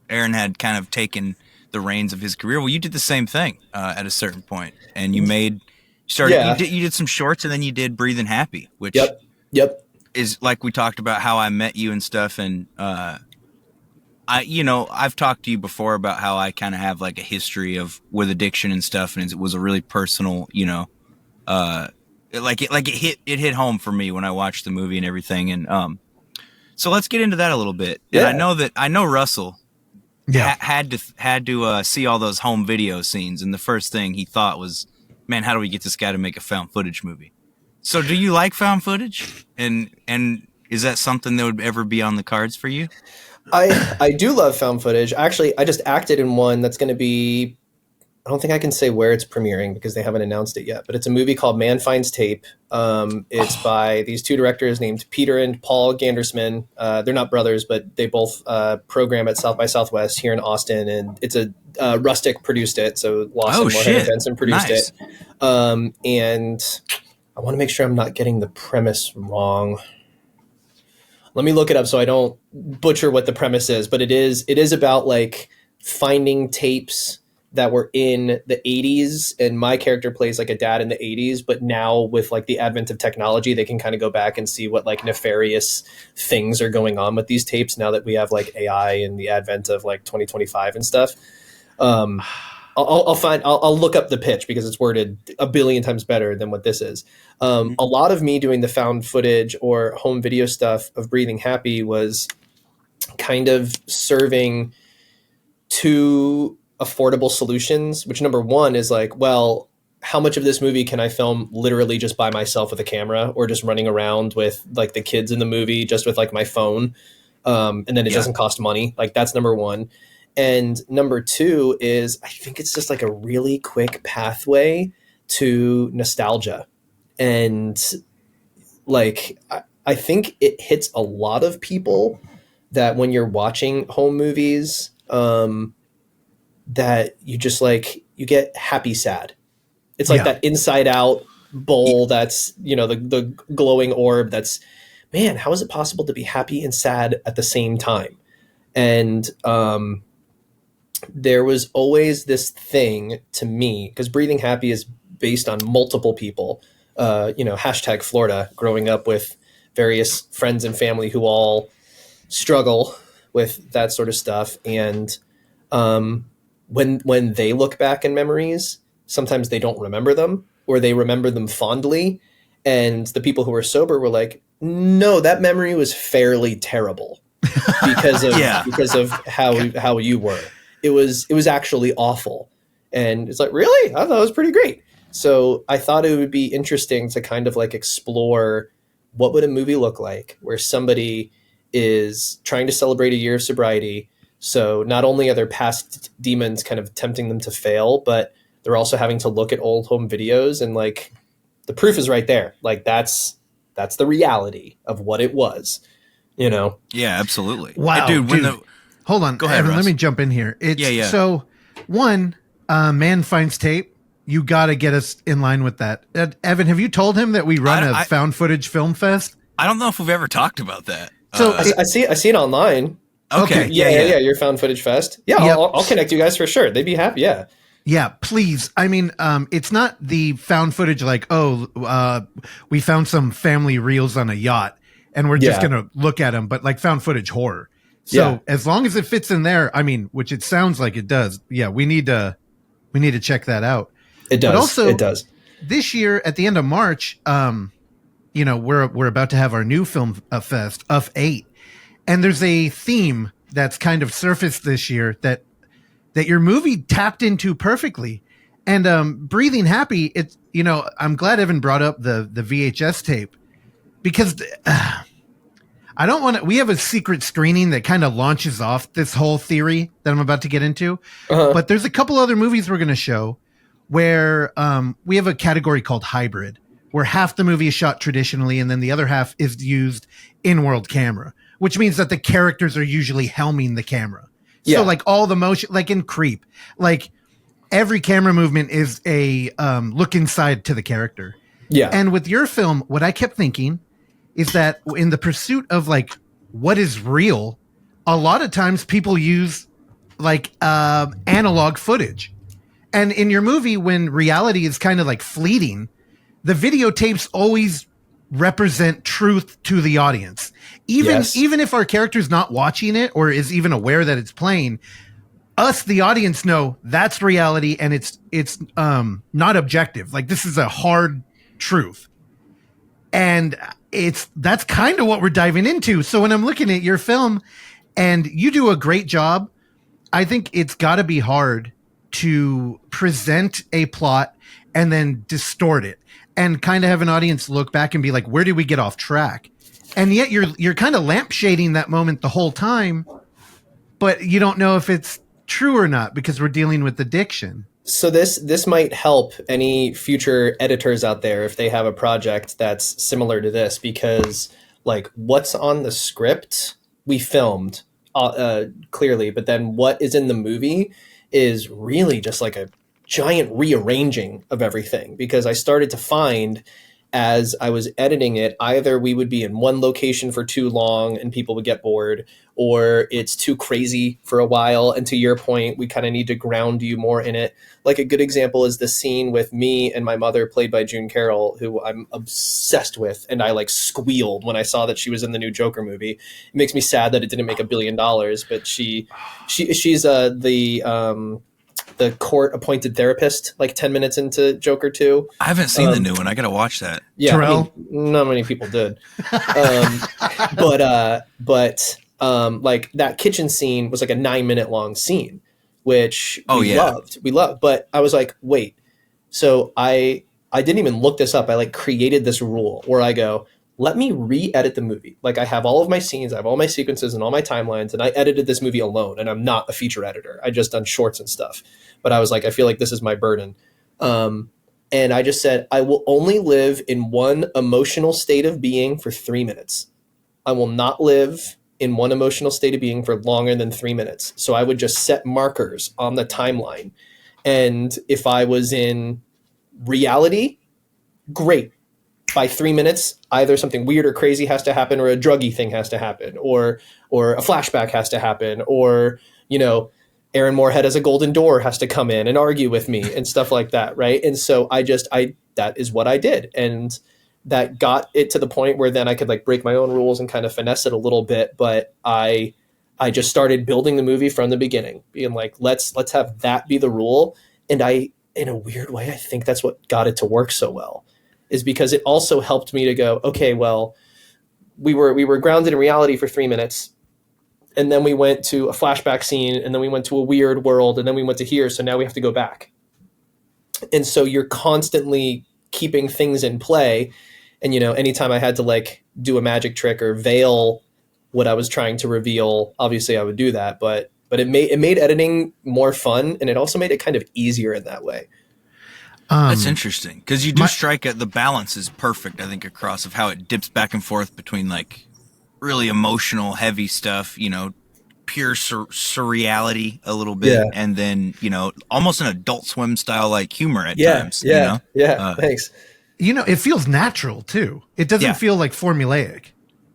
[SPEAKER 5] Aaron had kind of taken the reins of his career. Well, you did the same thing at a certain point, and you did some shorts, and then you did Breathing Happy, which is like we talked about how I met you and stuff, and I've talked to you before about how I kind of have like a history with addiction and stuff, and it was a really personal, you know. It hit home for me when I watched the movie and everything. And, so let's get into that a little bit. Yeah. And I know Russell had to see all those home video scenes. And the first thing he thought was, man, how do we get this guy to make a found footage movie? So do you like found footage? And is that something that would ever be on the cards for you?
[SPEAKER 3] I do love found footage. Actually, I just acted in one that's going to be, I don't think I can say where it's premiering because they haven't announced it yet, but it's a movie called Man Finds Tape. It's by these two directors named Peter and Paul Gandersman. They're not brothers, but they both program at South by Southwest here in Austin, and it's a Rustic produced it, so Lawson Moorhead and Benson produced it. And I want to make sure I'm not getting the premise wrong. Let me look it up so I don't butcher what the premise is, but it is about like finding tapes that were in the 80s, and my character plays like a dad in the 80s, but now with like the advent of technology, they can kind of go back and see what like nefarious things are going on with these tapes now that we have like AI and the advent of like 2025 and stuff. I'll look up the pitch because it's worded a billion times better than what this is. A lot of me doing the found footage or home video stuff of Breathing Happy was kind of serving two affordable solutions, which number one is like, well, how much of this movie can I film literally just by myself with a camera or just running around with like the kids in the movie just with like my phone, and then it doesn't cost money. Like that's number one. And number two is I think it's just like a really quick pathway to nostalgia. And like I think it hits a lot of people that when you're watching home movies, that you just like, you get happy sad. It's like that Inside Out bowl that's, you know, the glowing orb that's, man, how is it possible to be happy and sad at the same time? And there was always this thing to me, because Breathing Happy is based on multiple people, you know, hashtag Florida, growing up with various friends and family who all struggle with that sort of stuff. And when they look back in memories, sometimes they don't remember them or they remember them fondly. And the people who were sober were like, no, that memory was fairly terrible because of how you were. It was actually awful. And it's like, really? I thought it was pretty great. So I thought it would be interesting to kind of like explore what would a movie look like where somebody is trying to celebrate a year of sobriety. So not only are their past demons kind of tempting them to fail, but they're also having to look at old home videos and like the proof is right there. Like that's the reality of what it was, you know?
[SPEAKER 5] Yeah, absolutely.
[SPEAKER 4] Wow.
[SPEAKER 5] Hey, dude,
[SPEAKER 4] hold on.
[SPEAKER 5] Go ahead,
[SPEAKER 4] Evan,
[SPEAKER 5] Russ.
[SPEAKER 4] let me jump in here. So one, Man Finds Tape. You got to get us in line with that. Evan, have you told him that we run a found footage film fest?
[SPEAKER 5] I don't know if we've ever talked about that.
[SPEAKER 3] So I see it online.
[SPEAKER 5] Okay.
[SPEAKER 3] Yeah. Your found footage fest. Yeah. Yep. I'll connect you guys for sure. They'd be happy. Yeah.
[SPEAKER 4] Yeah, please. I mean, it's not the found footage like, we found some family reels on a yacht and we're just going to look at them, but like found footage horror. So as long as it fits in there, I mean, which it sounds like it does. Yeah, we need to check that out.
[SPEAKER 3] It does.
[SPEAKER 4] But also,
[SPEAKER 3] it does.
[SPEAKER 4] This year at the end of March, you know, we're about to have our new film fest of 8, and there's a theme that's kind of surfaced this year that your movie tapped into perfectly. And Breathing Happy, it's, you know, I'm glad Evan brought up the VHS tape because I don't want to. We have a secret screening that kind of launches off this whole theory that I'm about to get into. But there's a couple other movies we're going to show where we have a category called hybrid, where half the movie is shot traditionally and then the other half is used in-world camera, which means that the characters are usually helming the camera. So like all the motion, like in Creep, like every camera movement is a look inside to the character. Yeah. And with your film, what I kept thinking is that in the pursuit of like what is real, a lot of times people use like analog footage. And in your movie, when reality is kind of like fleeting, the videotapes always represent truth to the audience. Even if our character's not watching it or is even aware that it's playing, us, the audience, know that's reality and it's not objective. Like this is a hard truth. And that's kind of what we're diving into. So when I'm looking at your film and you do a great job, I think it's got to be hard to present a plot and then distort it and kind of have an audience look back and be like, where did we get off track? And yet you're kind of lampshading that moment the whole time but you don't know if it's true or not because we're dealing with addiction.
[SPEAKER 3] So this might help any future editors out there if they have a project that's similar to this, because like what's on the script we filmed clearly, but then what is in the movie is really just like a giant rearranging of everything, because I started to find as I was editing it, either we would be in one location for too long and people would get bored, or it's too crazy for a while. And to your point, we kind of need to ground you more in it. Like a good example is the scene with me and my mother, played by June Carroll, who I'm obsessed with. And I like squealed when I saw that she was in the new Joker movie. It makes me sad that it didn't make $1 billion, but she's the court-appointed therapist, like 10 minutes into Joker 2.
[SPEAKER 5] I haven't seen the new one. I got to watch that.
[SPEAKER 3] Yeah, Terrell? I mean, not many people did. But like that kitchen scene was like a 9-minute long scene, which we loved. We loved. But I was like, wait. So I didn't even look this up. I like created this rule where I go, let me re-edit the movie. Like I have all of my scenes, I have all my sequences and all my timelines, and I edited this movie alone, and I'm not a feature editor. I just done shorts and stuff. But I was like, I feel like this is my burden. And I just said, I will only live in one emotional state of being for 3 minutes. I will not live in one emotional state of being for longer than 3 minutes. So I would just set markers on the timeline. And if I was in reality, great. By 3 minutes, either something weird or crazy has to happen, or a druggy thing has to happen, or a flashback has to happen, or, you know, Aaron Moorhead as a golden door has to come in and argue with me and stuff like that, right? And so that is what I did. And that got it to the point where then I could like break my own rules and kind of finesse it a little bit. But I just started building the movie from the beginning, being like, let's have that be the rule. And in a weird way, I think that's what got it to work so well, is because it also helped me to go, okay, well, we were grounded in reality for 3 minutes, and then we went to a flashback scene, and then we went to a weird world, and then we went to here, so now we have to go back. And so you're constantly keeping things in play. And, you know, anytime I had to like do a magic trick or veil what I was trying to reveal, obviously I would do that, but it made editing more fun, and it also made it kind of easier in that way.
[SPEAKER 5] That's interesting, because you do strike at the balance is perfect, I think, across of how it dips back and forth between like really emotional, heavy stuff, you know, pure surreality a little bit, and then, you know, almost an Adult Swim style like humor at times.
[SPEAKER 3] Yeah,
[SPEAKER 5] you know?
[SPEAKER 3] Thanks.
[SPEAKER 4] You know, it feels natural too. It doesn't feel like formulaic.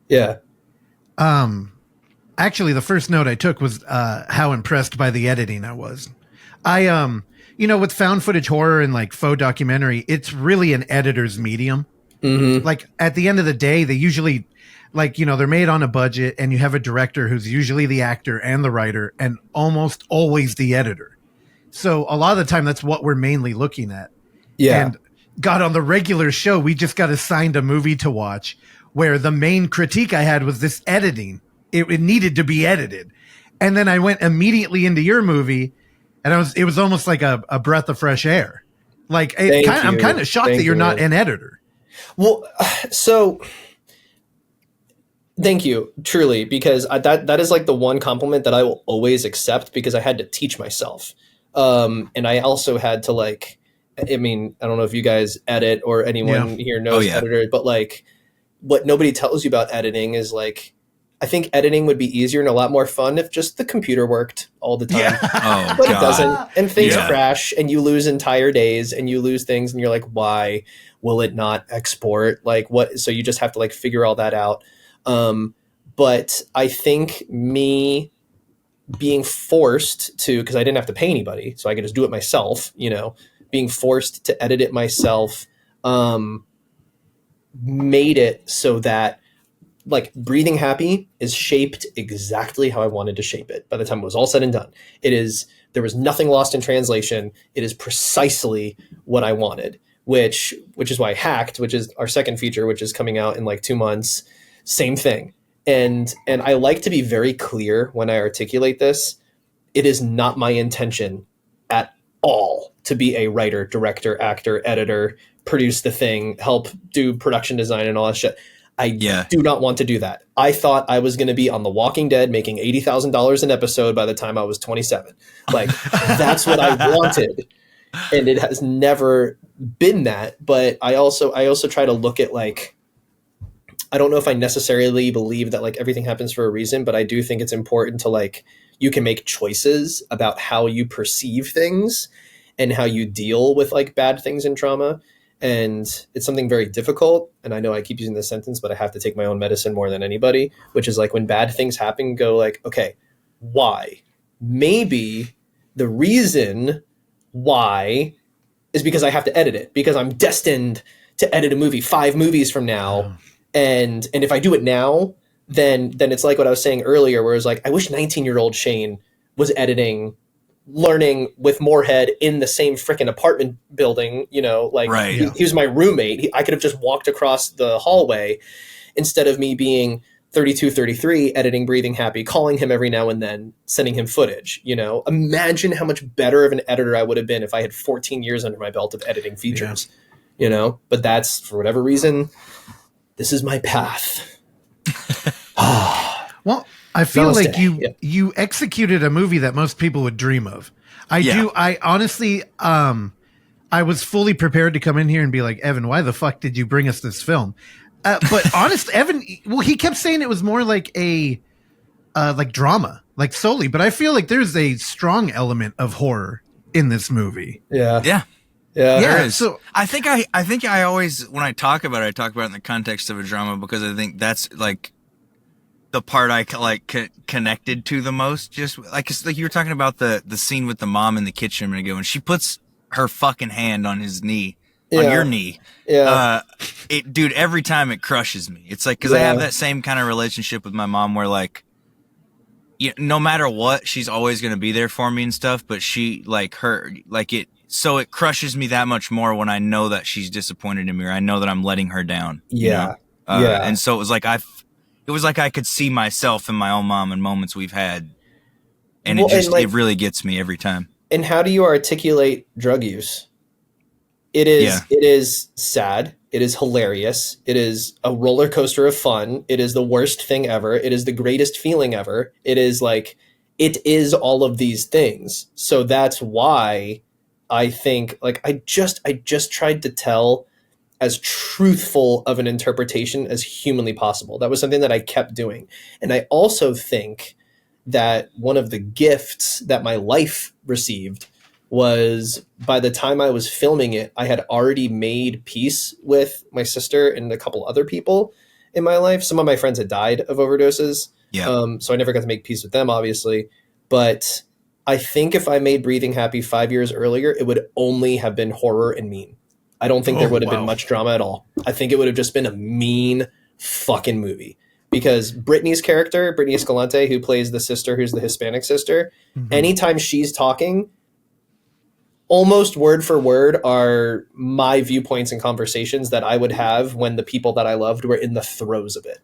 [SPEAKER 3] Yeah.
[SPEAKER 4] Actually, the first note I took was how impressed by the editing I was. You know, with found footage horror and like faux documentary, it's really an editor's medium. Mm-hmm. Like at the end of the day, they usually, like, you know, they're made on a budget, and you have a director who's usually the actor and the writer and almost always the editor. So a lot of the time that's what we're mainly looking at. Yeah. And God, on the regular show, we just got assigned a movie to watch where the main critique I had was this editing. It needed to be edited. And then I went immediately into your movie, and it was almost like a breath of fresh air. Like I'm kind of shocked that you're not an editor.
[SPEAKER 3] Well, so thank you, truly, because that is like the one compliment that I will always accept, because I had to teach myself. And I also had to like, I mean, I don't know if you guys edit or anyone here knows editor, but like what nobody tells you about editing is like, I think editing would be easier and a lot more fun if just the computer worked all the time. Yeah. But it doesn't. And things crash, and you lose entire days, and you lose things, and you're like, why will it not export? Like what? So you just have to like figure all that out. But I think me being forced to, because I didn't have to pay anybody, so I could just do it myself, you know, being forced to edit it myself made it so that like Breathing Happy is shaped exactly how I wanted to shape it. By the time it was all said and done, there was nothing lost in translation. It is precisely what I wanted, which is why Hacked, which is our second feature, which is coming out in like 2 months, same thing. And I like to be very clear when I articulate this. It is not my intention at all to be a writer, director, actor, editor, produce the thing, help do production design and all that shit. I do not want to do that. I thought I was going to be on The Walking Dead making $80,000 an episode by the time I was 27. Like, that's what I wanted. And it has never been that. But I also try to look at, like, I don't know if I necessarily believe that, like, everything happens for a reason, but I do think it's important to, like, you can make choices about how you perceive things and how you deal with, like, bad things and trauma. And it's something very difficult. And I know I keep using this sentence, but I have to take my own medicine more than anybody, which is like when bad things happen, go like, okay, why? Maybe the reason why is because I have to edit it, because I'm destined to edit a movie 5 movies from now. And if I do it now, then it's like what I was saying earlier, where it's like, I wish 19-year-old Shane was editing learning with Moorhead in the same freaking apartment building, you know, like he was my roommate. I could have just walked across the hallway instead of me being 32, 33, editing Breathing Happy, calling him every now and then, sending him footage, you know. Imagine how much better of an editor I would have been if I had 14 years under my belt of editing features, you know. But that's, for whatever reason, this is my path.
[SPEAKER 4] Well, I feel like you executed a movie that most people would dream of. I honestly, I was fully prepared to come in here and be like, Evan, why the fuck did you bring us this film? But honest, Evan, well, he kept saying it was more like a like drama, like solely. But I feel like there's a strong element of horror in this movie.
[SPEAKER 5] Yeah.
[SPEAKER 4] Yeah.
[SPEAKER 5] So I think I always, when I talk about it, I talk about it in the context of a drama, because I think that's like the part I connected to the most. Just like you were talking about the scene with the mom in the kitchen a minute ago, and she puts her fucking hand on his knee, on your knee. Dude, every time it crushes me. It's like, because I have that same kind of relationship with my mom, where like, no matter what, she's always going to be there for me and stuff. But she, like, so it crushes me that much more when I know that she's disappointed in me, or I know that I'm letting her down. You know? And so it was like I could see myself in my own mom in moments we've had, and it really gets me every time.
[SPEAKER 3] And how do you articulate drug use? It is sad. It is hilarious. It is a roller coaster of fun. It is the worst thing ever. It is the greatest feeling ever. It is like, it is all of these things. So that's why I think, like, I just tried to tell as truthful of an interpretation as humanly possible. That was something that I kept doing. And I also think that one of the gifts that my life received was, by the time I was filming it, I had already made peace with my sister and a couple other people in my life. Some of my friends had died of overdoses. So I never got to make peace with them, obviously. But I think if I made Breathing Happy 5 years earlier, it would only have been horror and mean. I don't think there would have been much drama at all. I think it would have just been a mean fucking movie. Because Brittany's character, Brittany Escalante, who plays the sister, who's the Hispanic sister, anytime she's talking, almost word for word are my viewpoints and conversations that I would have when the people that I loved were in the throes of it.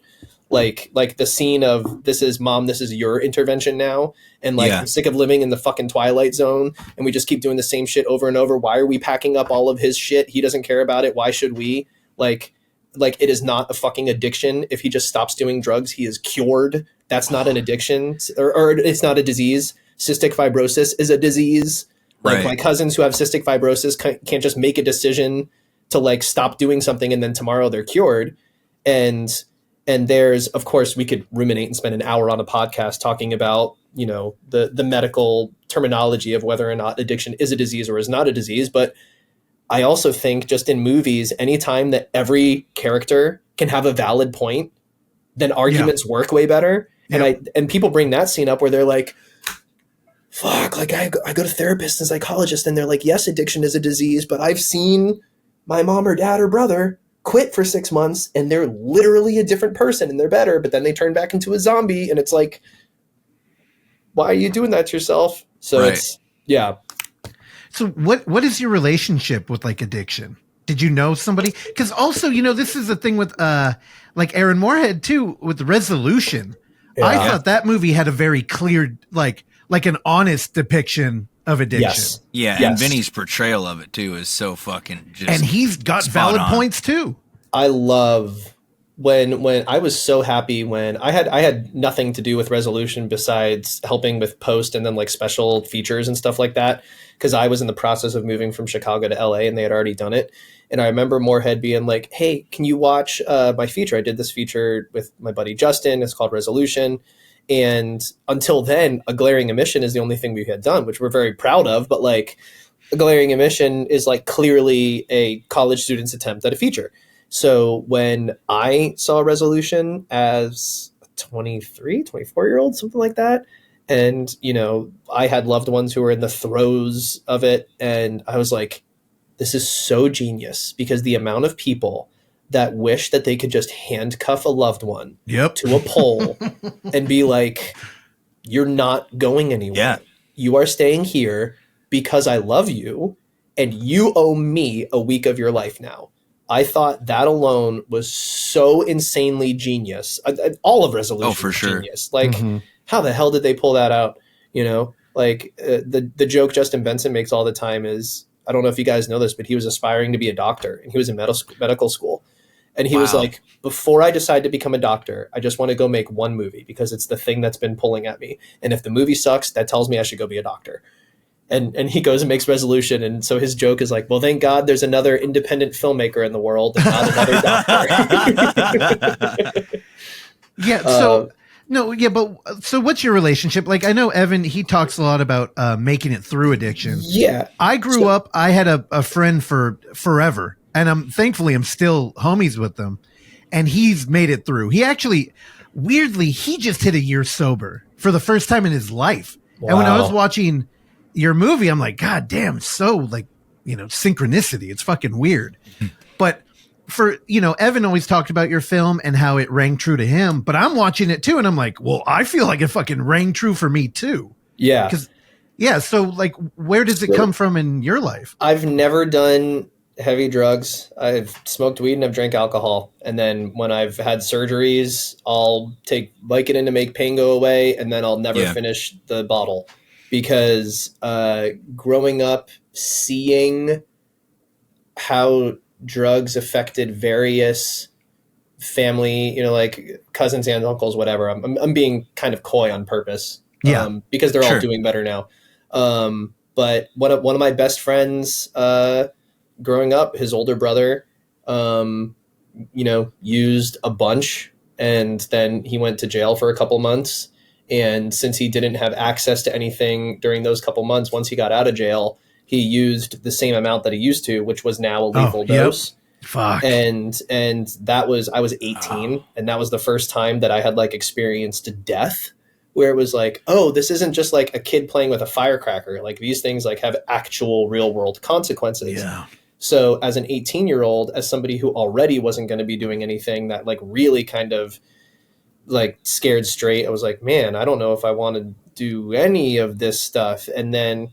[SPEAKER 3] Like the scene of, this is mom, this is your intervention now. And like, I'm sick of living in the fucking Twilight Zone, and we just keep doing the same shit over and over. Why are we packing up all of his shit? He doesn't care about it. Why should we? Like it is not a fucking addiction. If he just stops doing drugs, he is cured. That's not an addiction, or it's not a disease. Cystic fibrosis is a disease. Like my cousins who have cystic fibrosis can't just make a decision to like stop doing something and then tomorrow they're cured. And there's, of course, we could ruminate and spend an hour on a podcast talking about, you know, the medical terminology of whether or not addiction is a disease or is not a disease. But I also think, just in movies, anytime that every character can have a valid point, then arguments work way better. And people bring that scene up where they're like, fuck, like I go to therapists and psychologists, and they're like, yes, addiction is a disease, but I've seen my mom or dad or brother quit for 6 months and they're literally a different person and they're better, but then they turn back into a zombie. And it's like, why are you doing that to yourself? So it's,
[SPEAKER 4] So what is your relationship with like addiction? Did you know somebody? Because also, you know, this is the thing with like Aaron Moorhead too, with Resolution. I thought that movie had a very clear, like an honest depiction of addiction.
[SPEAKER 5] And Vinny's portrayal of it too is so fucking just,
[SPEAKER 4] and he's got valid points too.
[SPEAKER 3] I love when I was so happy when I had nothing to do with resolution besides helping with post and then like special features and stuff like that, because I was in the process of moving from Chicago to LA and they had already done it. And I remember Moorhead being like, hey, can you watch my feature? I did this feature with my buddy Justin. It's called Resolution. And until then, A Glaring Omission is the only thing we had done, which we're very proud of. But like, A Glaring Omission is like clearly a college student's attempt at a feature. So when I saw Resolution as a 24-year-old, something like that, and, you know, I had loved ones who were in the throes of it, and I was like, this is so genius, because the amount of people that wish that they could just handcuff a loved one to a pole and be like, you're not going anywhere.
[SPEAKER 5] Yeah.
[SPEAKER 3] You are staying here because I love you, and you owe me a week of your life now. I thought that alone was so insanely genius. All of Resolution
[SPEAKER 5] for
[SPEAKER 3] is
[SPEAKER 5] sure.
[SPEAKER 3] genius. Like, how the hell did they pull that out? You know, like the joke Justin Benson makes all the time is, I don't know if you guys know this, but he was aspiring to be a doctor, and he was in medical school. And he was like, before I decide to become a doctor, I just want to go make one movie because it's the thing that's been pulling at me. And if the movie sucks, that tells me I should go be a doctor. And he goes and makes Resolution. And so his joke is like, well, thank God there's another independent filmmaker in the world and not another doctor.
[SPEAKER 4] Yeah. So no. Yeah. But so what's your relationship? Like, I know Evan, he talks a lot about making it through addiction.
[SPEAKER 3] Yeah.
[SPEAKER 4] I grew up, I had a friend for forever, and I'm still homies with them, and he's made it through. He actually, weirdly, he just hit a year sober for the first time in his life. Wow. And when I was watching your movie, I'm like, God damn, so like, you know, synchronicity. It's fucking weird. But for, you know, Evan always talked about your film and how it rang true to him, but I'm watching it too. And I'm like, well, I feel like it fucking rang true for me too.
[SPEAKER 3] Yeah.
[SPEAKER 4] Yeah. So like, where does it come from in your life?
[SPEAKER 3] I've never done heavy drugs. I've smoked weed and I've drank alcohol. And then when I've had surgeries, I'll take Vicodin to make pain go away. And then I'll never finish the bottle, because growing up, seeing how drugs affected various family, you know, like cousins, aunts, uncles, whatever. I'm being kind of coy on purpose, because they're all doing better now. But one of my best friends, growing up, his older brother, you know, used a bunch, and then he went to jail for a couple months. And since he didn't have access to anything during those couple months, once he got out of jail, he used the same amount that he used to, which was now a lethal dose.
[SPEAKER 4] Fuck.
[SPEAKER 3] And that was, I was 18, and that was the first time that I had like experienced death, where it was like, oh, this isn't just like a kid playing with a firecracker. Like, these things like have actual real world consequences.
[SPEAKER 4] Yeah.
[SPEAKER 3] So as an 18-year-old, as somebody who already wasn't going to be doing anything that like really kind of like scared straight, I was like, man, I don't know if I want to do any of this stuff. And then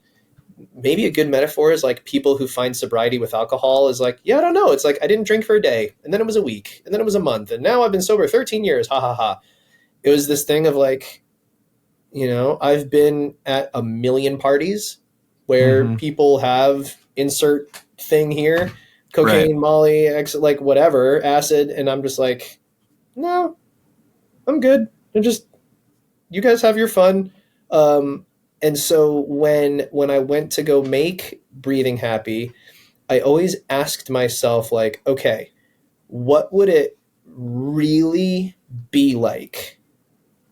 [SPEAKER 3] maybe a good metaphor is like people who find sobriety with alcohol is like, yeah, I don't know. It's like, I didn't drink for a day, and then it was a week, and then it was a month, and now I've been sober 13 years. Ha ha ha. It was this thing of like, you know, I've been at a million parties where people have insert thing here, cocaine, Molly, like whatever, acid. And I'm just like, no, I'm good. And just, you guys have your fun. And so when I went to go make Breathing Happy, I always asked myself, like, okay, what would it really be like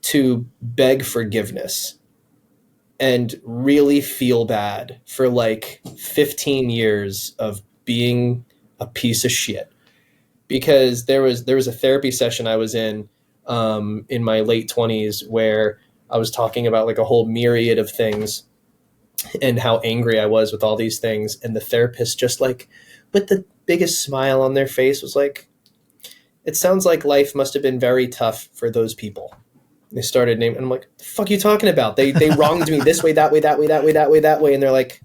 [SPEAKER 3] to beg forgiveness and really feel bad for like 15 years of being a piece of shit? Because there was a therapy session I was in my late 20s where I was talking about like a whole myriad of things and how angry I was with all these things. And the therapist, just like with the biggest smile on their face, was like, it sounds like life must have been very tough for those people. And they started naming, and I'm like, the fuck are you talking about? They wronged me this way, that way, that way, that way, that way, that way. And they're like,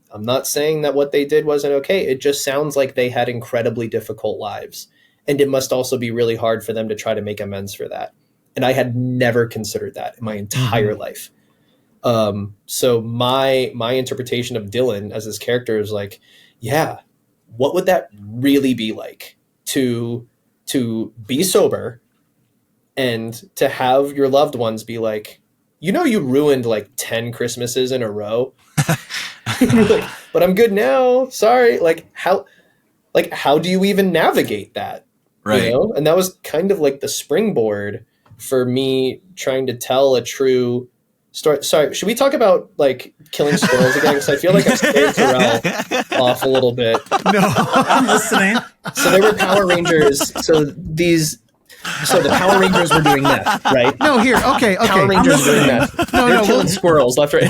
[SPEAKER 3] I'm not saying that what they did wasn't okay. It just sounds like they had incredibly difficult lives. And it must also be really hard for them to try to make amends for that. And I had never considered that in my entire life. So my interpretation of Dylan as his character is like, yeah, what would that really be like to to be sober and to have your loved ones be like, you ruined like 10 Christmases in a row. Like, but I'm good now. Sorry. Like how do you even navigate that?
[SPEAKER 5] Right.
[SPEAKER 3] And that was kind of like the springboard for me trying to tell a true story. Sorry, should we talk about like killing squirrels again? Because I feel like I'm scared Terrell off a little bit.
[SPEAKER 2] No, I'm listening.
[SPEAKER 3] So there were Power Rangers. So the Power Rangers were doing meth, right?
[SPEAKER 4] No, here. Okay.
[SPEAKER 3] Power Rangers were doing meth. They're killing squirrels left, right.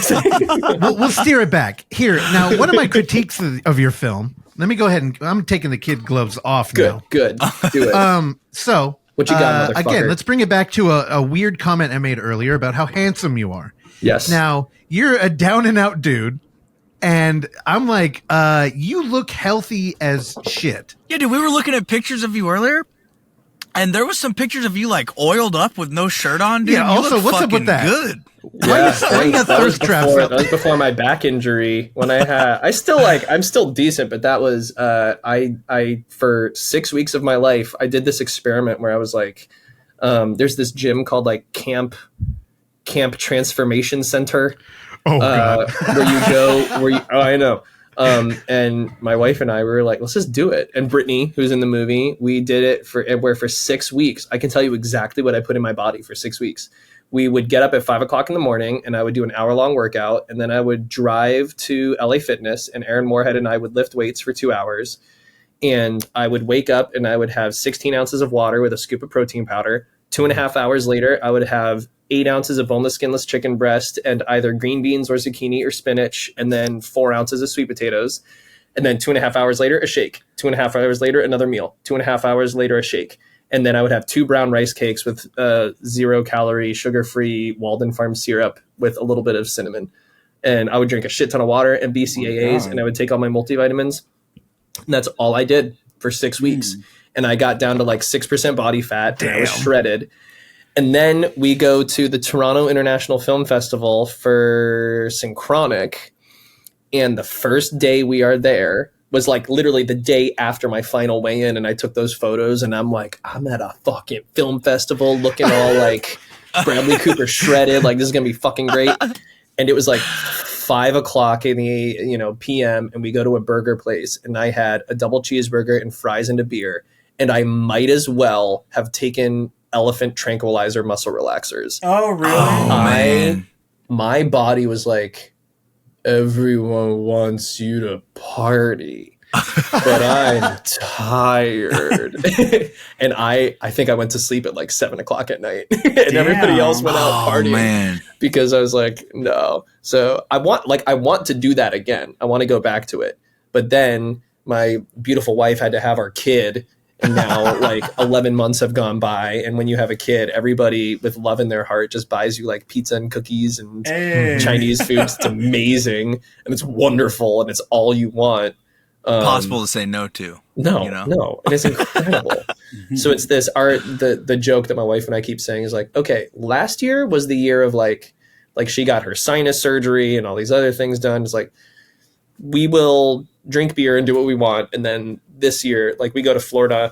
[SPEAKER 4] We'll steer it back. Here, now, one of my critiques of your film, let me go ahead and I'm taking the kid gloves off now.
[SPEAKER 3] Good. Do it.
[SPEAKER 4] So,
[SPEAKER 3] what you got, motherfucker?
[SPEAKER 4] again, let's bring it back to a weird comment I made earlier about how handsome you are.
[SPEAKER 3] Yes.
[SPEAKER 4] Now, you're a down and out dude, and I'm like, you look healthy as shit.
[SPEAKER 5] Yeah, dude, we were looking at pictures of you earlier, and there was some pictures of you like oiled up with no shirt on, dude.
[SPEAKER 4] Yeah,
[SPEAKER 5] you
[SPEAKER 4] also,
[SPEAKER 5] look
[SPEAKER 4] what's up with that?
[SPEAKER 5] Good.
[SPEAKER 3] Yeah,
[SPEAKER 4] why you got thirst traps up?
[SPEAKER 3] That was before my back injury. When I'm still decent, but that was I for 6 weeks of my life I did this experiment where I was like, there's this gym called like Camp Transformation Center.
[SPEAKER 4] Oh God.
[SPEAKER 3] I know. And my wife and I were like, let's just do it. And Brittany, who's in the movie, we did it for 6 weeks. I can tell you exactly what I put in my body for 6 weeks. We would get up at 5 o'clock in the morning and I would do an hour-long workout. And then I would drive to LA Fitness and Aaron Moorhead and I would lift weights for 2 hours. And I would wake up and I would have 16 ounces of water with a scoop of protein powder. 2.5 hours later, I would have 8 ounces of boneless, skinless chicken breast and either green beans or zucchini or spinach, and then 4 ounces of sweet potatoes. And then 2.5 hours later, a shake. 2.5 hours later, another meal. 2.5 hours later, a shake. And then I would have 2 brown rice cakes with 0-calorie, sugar-free Walden Farm syrup with a little bit of cinnamon. And I would drink a shit ton of water and BCAAs, and I would take all my multivitamins. And that's all I did for 6 weeks. And I got down to like 6% body fat. And I was shredded. And then we go to the Toronto International Film Festival for Synchronic. And the first day we are there was like literally the day after my final weigh-in, and I took those photos and I'm like, I'm at a fucking film festival looking all like Bradley Cooper shredded, like this is gonna be fucking great. And it was like 5 o'clock in the PM, and we go to a burger place and I had a double cheeseburger and fries and a beer, and I might as well have taken elephant tranquilizer muscle relaxers.
[SPEAKER 2] Oh really?
[SPEAKER 5] Oh, man.
[SPEAKER 3] My body was like, everyone wants you to party, but I'm tired. And I think I went to sleep at like 7 o'clock at night and everybody else went out partying because I was like, no. So I want to do that again. I want to go back to it. But then my beautiful wife had to have our kid. And now like 11 months have gone by. And when you have a kid, everybody with love in their heart just buys you like pizza and cookies and Chinese food. It's amazing. And it's wonderful. And it's all you want.
[SPEAKER 5] Possible to say no to.
[SPEAKER 3] No. And it's incredible. So it's this the joke that my wife and I keep saying is like, okay, last year was the year of like she got her sinus surgery and all these other things done. It's like, we will drink beer and do what we want. And then this year, like we go to Florida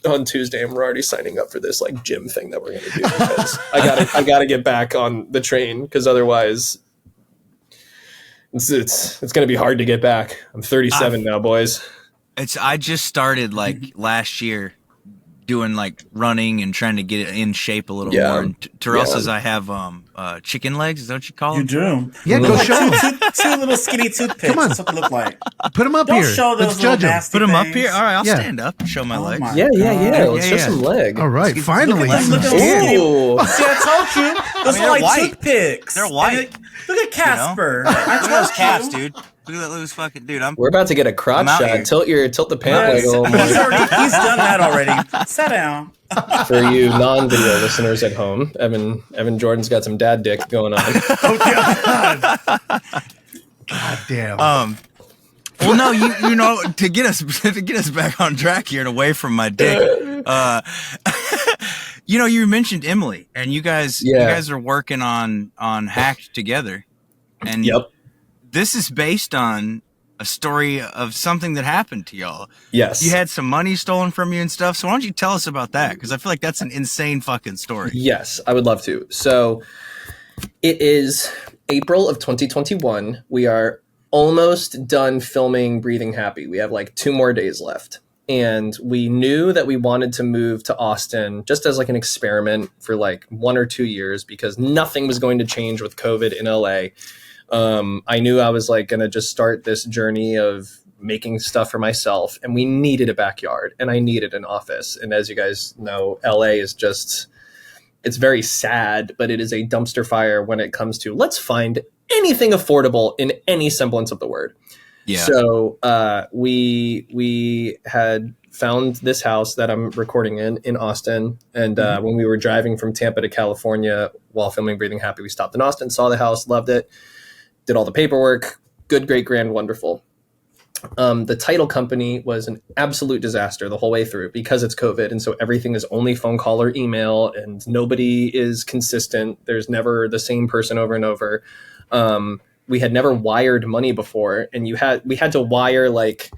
[SPEAKER 3] on Tuesday and we're already signing up for this like gym thing that we're going to do because I gotta get back on the train because otherwise it's going to be hard to get back. I'm 37 now, boys.
[SPEAKER 5] I just started like last year doing like running and trying to get it in shape a little more. And Terrell says I have chicken legs. Is that what you call them?
[SPEAKER 2] You do.
[SPEAKER 4] Yeah, go show them.
[SPEAKER 2] Two little skinny toothpicks.
[SPEAKER 4] Come on.
[SPEAKER 2] That's what they look like.
[SPEAKER 4] Put them up
[SPEAKER 2] Don't
[SPEAKER 4] here.
[SPEAKER 2] show those
[SPEAKER 4] Let's judge them.
[SPEAKER 2] nasty
[SPEAKER 5] Put them up
[SPEAKER 2] things.
[SPEAKER 5] here. All right, I'll
[SPEAKER 4] Yeah.
[SPEAKER 5] stand up and show my legs.
[SPEAKER 2] my
[SPEAKER 3] Yeah.
[SPEAKER 2] God.
[SPEAKER 3] Let's show some leg.
[SPEAKER 4] All right, finally.
[SPEAKER 2] Look
[SPEAKER 4] some
[SPEAKER 2] at those
[SPEAKER 4] skin.
[SPEAKER 2] skinny.
[SPEAKER 3] Ooh.
[SPEAKER 2] See, I told you. Those
[SPEAKER 5] they're
[SPEAKER 2] are like
[SPEAKER 5] white.
[SPEAKER 2] toothpicks.
[SPEAKER 5] They're white.
[SPEAKER 2] Look at Casper.
[SPEAKER 5] Look at those
[SPEAKER 2] told
[SPEAKER 5] cats,
[SPEAKER 2] you.
[SPEAKER 5] dude. Look at those fucking dude.
[SPEAKER 3] We're about to get a crotch
[SPEAKER 5] I'm out here.
[SPEAKER 3] shot. Tilt the pant leg a little more.
[SPEAKER 2] He's done that already. Sit down.
[SPEAKER 3] For you non-video listeners at home, Evan Jordan's got some dad dick going on.
[SPEAKER 4] Oh, God. God damn.
[SPEAKER 5] Well, no, you know, to get us back on track here and away from my dick. You know, you mentioned Emily, and you guys are working on Hacked together, and
[SPEAKER 3] Yep.
[SPEAKER 5] this is based on a story of something that happened to y'all.
[SPEAKER 3] Yes.
[SPEAKER 5] You had some money stolen from you and stuff. So why don't you tell us about that? Because I feel like that's an insane fucking story.
[SPEAKER 3] Yes, I would love to. So it is April of 2021. We are almost done filming Breathing Happy. We have like 2 more days left. And we knew that we wanted to move to Austin just as like an experiment for like 1 or 2 years because nothing was going to change with COVID in LA. I knew I was like going to just start this journey of making stuff for myself, and we needed a backyard and I needed an office. And as you guys know, LA is just, it's very sad, but it is a dumpster fire when it comes to let's find anything affordable in any semblance of the word. Yeah. So we had found this house that I'm recording in Austin. And when we were driving from Tampa to California while filming Breathing Happy, we stopped in Austin, saw the house, loved it, did all the paperwork, good, great, grand, wonderful. The title company was an absolute disaster the whole way through because it's COVID. And so everything is only phone call or email and nobody is consistent. There's never the same person over and over. We had never wired money before, and we had to wire like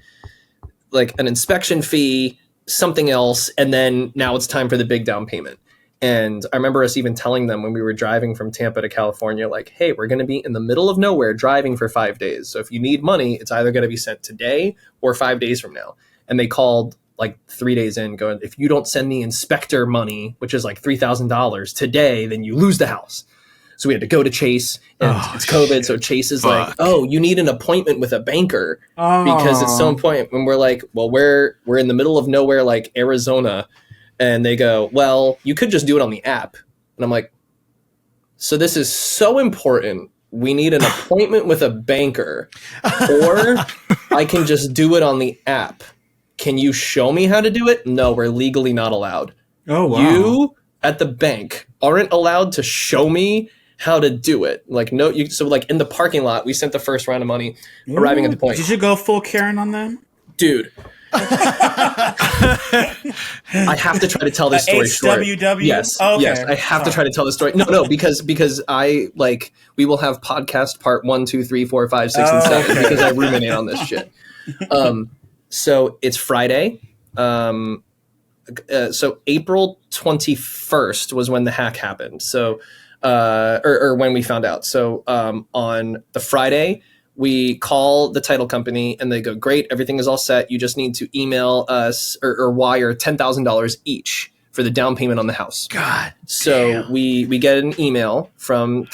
[SPEAKER 3] an inspection fee, something else, and then now it's time for the big down payment. And I remember us even telling them when we were driving from Tampa to California, like, hey, we're going to be in the middle of nowhere driving for 5 days. So if you need money, it's either going to be sent today or 5 days from now. And they called like 3 days in going, if you don't send the inspector money, which is like $3,000 today, then you lose the house. So we had to go to Chase, and it's COVID. Shit. So Chase is like, oh, you need an appointment with a banker because it's so important. When we're like, well, we're in the middle of nowhere, like Arizona. And they go, well, you could just do it on the app. And I'm like, so this is so important. We need an appointment with a banker, or I can just do it on the app. Can you show me how to do it? No, we're legally not allowed.
[SPEAKER 2] Oh, wow.
[SPEAKER 3] You at the bank aren't allowed to show me how to do it. Like, no, so like in the parking lot, we sent the first round of money. Ooh, arriving at the point.
[SPEAKER 2] Did you go full Karen on them?
[SPEAKER 3] Dude. I have to try to tell this story short.
[SPEAKER 2] HWW?
[SPEAKER 3] Yes,
[SPEAKER 2] okay.
[SPEAKER 3] Yes, I have to try to tell the story. No, because I like we will have podcast part 1, 2, 3, 4, 5, 6, and 7 because I ruminate on this shit. So it's Friday. So April 21st was when the hack happened. So or when we found out. So on the Friday, we call the title company and they go, great, everything is all set. You just need to email us or wire $10,000 each for the down payment on the house.
[SPEAKER 4] God.
[SPEAKER 3] So
[SPEAKER 4] damn.
[SPEAKER 3] we get an email from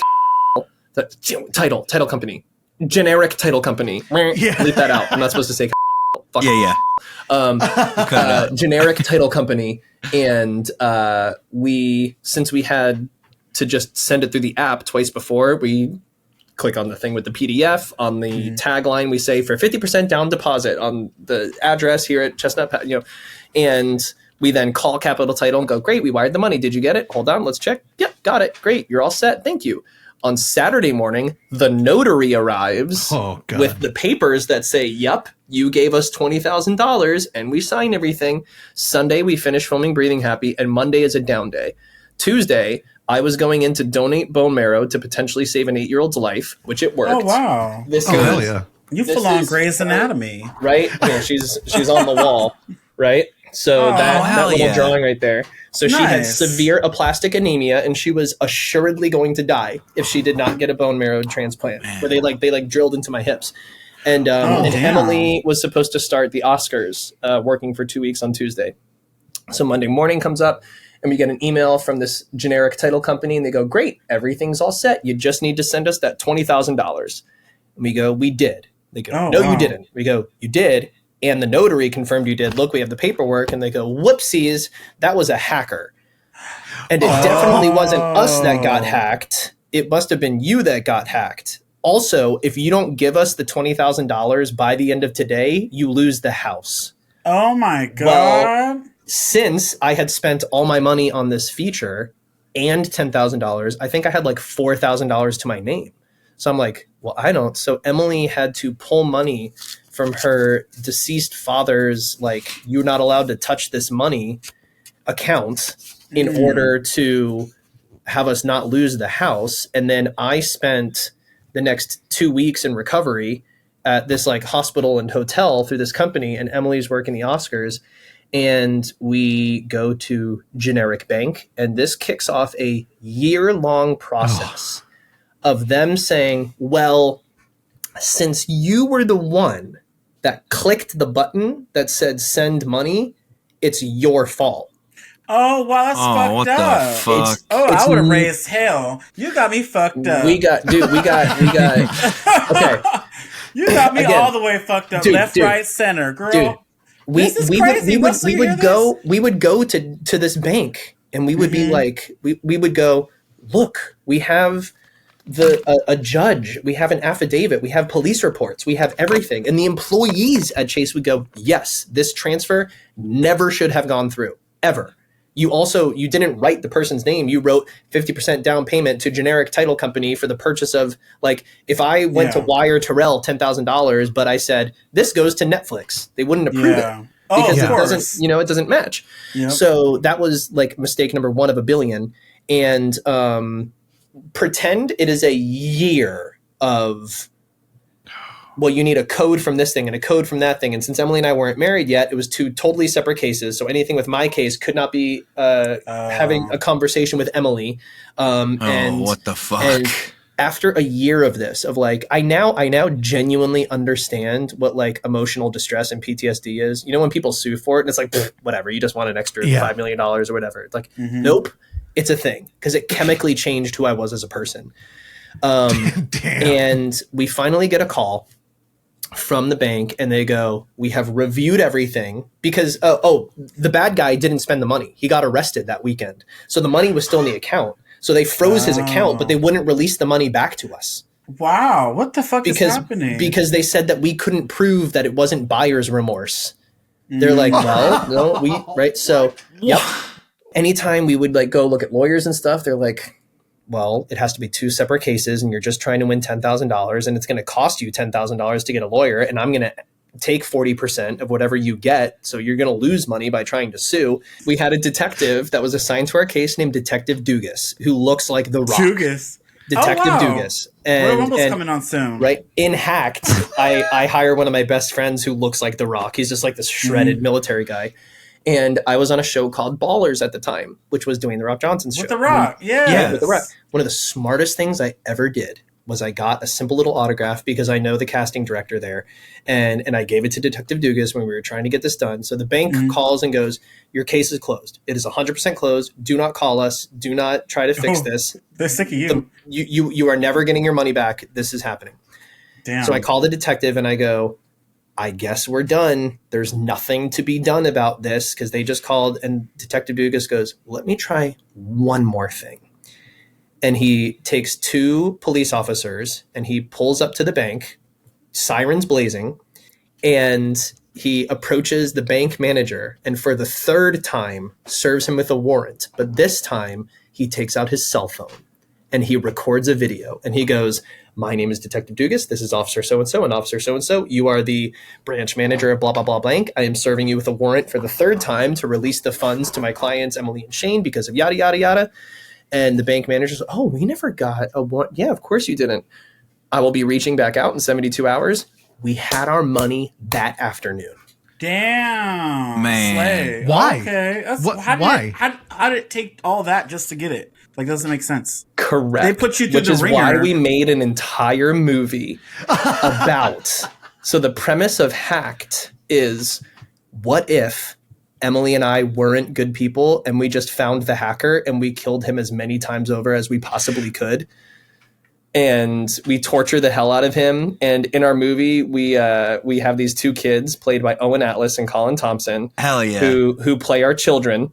[SPEAKER 3] the title company, generic title company. Yeah. Leave that out. I'm not supposed to say. Fuck.
[SPEAKER 5] Yeah.
[SPEAKER 3] Generic title company. And since we had to just send it through the app twice before, we click on the thing with the PDF on the tagline. We say for 50% down deposit on the address here at Chestnut, and we then call Capital Title and go, great, we wired the money. Did you get it? Hold on, let's check. Yep, got it. Great, you're all set. Thank you. On Saturday morning, the notary arrives with the papers that say, yep, you gave us $20,000 and we sign everything. Sunday, we finish filming Breathing Happy, and Monday is a down day. Tuesday, I was going in to donate bone marrow to potentially save an 8-year-old's life, which it worked.
[SPEAKER 2] Oh, wow.
[SPEAKER 4] Hell yeah.
[SPEAKER 2] You full on Grey's Anatomy.
[SPEAKER 3] Right? Yeah, she's on the wall, right? So that little drawing right there. So she had severe aplastic anemia, and she was assuredly going to die if she did not get a bone marrow transplant, where they drilled into my hips. And Emily was supposed to start the Oscars working for 2 weeks on Tuesday. So Monday morning comes up, and we get an email from this generic title company, and they go, great, everything's all set. You just need to send us that $20,000. And we go, we did. They go, you didn't. We go, you did. And the notary confirmed you did. Look, we have the paperwork. And they go, whoopsies, that was a hacker. And it definitely wasn't us that got hacked. It must have been you that got hacked. Also, if you don't give us the $20,000 by the end of today, you lose the house.
[SPEAKER 2] Oh, my God.
[SPEAKER 3] Well, since I had spent all my money on this feature and $10,000, I think I had like $4,000 to my name. So I'm like, well, I don't. So Emily had to pull money from her deceased father's, like, you're not allowed to touch this money account in order to have us not lose the house. And then I spent the next 2 weeks in recovery, at this like hospital and hotel through this company, and Emily's working the Oscars, and we go to generic bank, and this kicks off a year-long process of them saying, well, since you were the one that clicked the button that said send money, it's your fault.
[SPEAKER 2] Oh, wow, that's fucked
[SPEAKER 5] what
[SPEAKER 2] up.
[SPEAKER 5] the fuck?
[SPEAKER 2] I would have raised hell. You got me fucked up.
[SPEAKER 3] We got okay.
[SPEAKER 2] You got me
[SPEAKER 3] Again,
[SPEAKER 2] all the way fucked up. Left, right, center, girl.
[SPEAKER 3] Dude,
[SPEAKER 2] this is crazy.
[SPEAKER 3] We would go to this bank, and we would be like, we would go, look, we have a judge, we have an affidavit, we have police reports, we have everything. And the employees at Chase would go, yes, this transfer never should have gone through, ever. You didn't write the person's name. You wrote 50% down payment to generic title company for the purchase of, like, if I went to wire Terrell $10,000, but I said, this goes to Netflix, they wouldn't approve it. Because it doesn't, it doesn't match. Yep. So that was like mistake number 1 of a billion. And pretend it is a year of, well, you need a code from this thing and a code from that thing. And since Emily and I weren't married yet, it was 2 totally separate cases. So anything with my case could not be having a conversation with Emily. And
[SPEAKER 5] what the fuck?
[SPEAKER 3] And after a year of this, of like, I now genuinely understand what like emotional distress and PTSD is. You know, when people sue for it and it's like, whatever, you just want an extra $5 million or whatever. It's like, nope, it's a thing, because it chemically changed who I was as a person. And we finally get a call from the bank, and they go, we have reviewed everything, because the bad guy didn't spend the money. He got arrested that weekend, so the money was still in the account. So they froze his account, but they wouldn't release the money back to us.
[SPEAKER 2] Wow, what the fuck is happening?
[SPEAKER 3] Because they said that we couldn't prove that it wasn't buyer's remorse. They're like, well, no, right? So, yep. Anytime we would like go look at lawyers and stuff, they're like, well, it has to be 2 separate cases, and you're just trying to win $10,000, and it's going to cost you $10,000 to get a lawyer, and I'm going to take 40% of whatever you get, so you're going to lose money by trying to sue. We had a detective that was assigned to our case named Detective Dugas, who looks like The Rock. Detective Dugas.
[SPEAKER 2] And Rumble's coming on soon.
[SPEAKER 3] Right? In Hacked, I hire one of my best friends who looks like The Rock. He's just like this shredded military guy. And I was on a show called Ballers at the time, which was doing The Rock Johnson's show.
[SPEAKER 2] With The Rock,
[SPEAKER 3] yeah, with The Rock. One of the smartest things I ever did was I got a simple little autograph, because I know the casting director there, and I gave it to Detective Dugas when we were trying to get this done. So the bank calls and goes, your case is closed. It is 100% closed. Do not call us. Do not try to fix this.
[SPEAKER 2] They're sick of you.
[SPEAKER 3] You are never getting your money back. This is happening. Damn. So I call the detective and I go, I guess we're done. There's nothing to be done about this, because they just called. And Detective Dugas goes, let me try one more thing. And he takes 2 police officers and he pulls up to the bank, sirens blazing, and he approaches the bank manager, and for the 3rd time serves him with a warrant. But this time he takes out his cell phone and he records a video, and he goes, my name is Detective Dugas. This is Officer so-and-so and Officer so-and-so. You are the branch manager of blah, blah, blah, blank. I am serving you with a warrant for the 3rd time to release the funds to my clients, Emily and Shane, because of yada, yada, yada. And the bank manager says, oh, we never got a warrant. Yeah, of course you didn't. I will be reaching back out in 72 hours. We had our money that afternoon.
[SPEAKER 2] Damn.
[SPEAKER 5] Man.
[SPEAKER 2] Slay.
[SPEAKER 4] Why?
[SPEAKER 2] Okay.
[SPEAKER 4] Why?
[SPEAKER 2] How did it take all that just to get it? Like, doesn't make sense.
[SPEAKER 3] Correct.
[SPEAKER 2] They put you through the ringer.
[SPEAKER 3] Which is why we made an entire movie about. So the premise of Hacked is, what if Emily and I weren't good people and we just found the hacker and we killed him as many times over as we possibly could? And we torture the hell out of him. And in our movie, we have these 2 kids played by Owen Atlas and Colin Thompson.
[SPEAKER 5] Hell yeah.
[SPEAKER 3] Who play our children.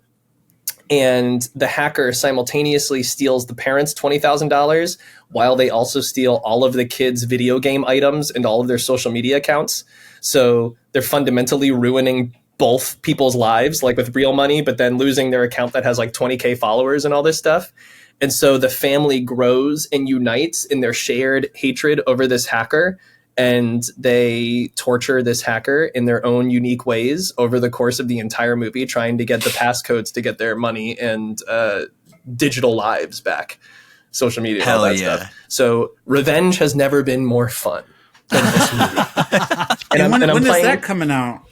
[SPEAKER 3] And the hacker simultaneously steals the parents' $20,000 while they also steal all of the kids' video game items and all of their social media accounts. So they're fundamentally ruining both people's lives, like with real money, but then losing their account that has like 20K followers and all this stuff. And so the family grows and unites in their shared hatred over this hacker, and they torture this hacker in their own unique ways over the course of the entire movie, trying to get the passcodes to get their money and digital lives back, social media, all that stuff. So revenge has never been more fun.
[SPEAKER 2] And when is that coming out?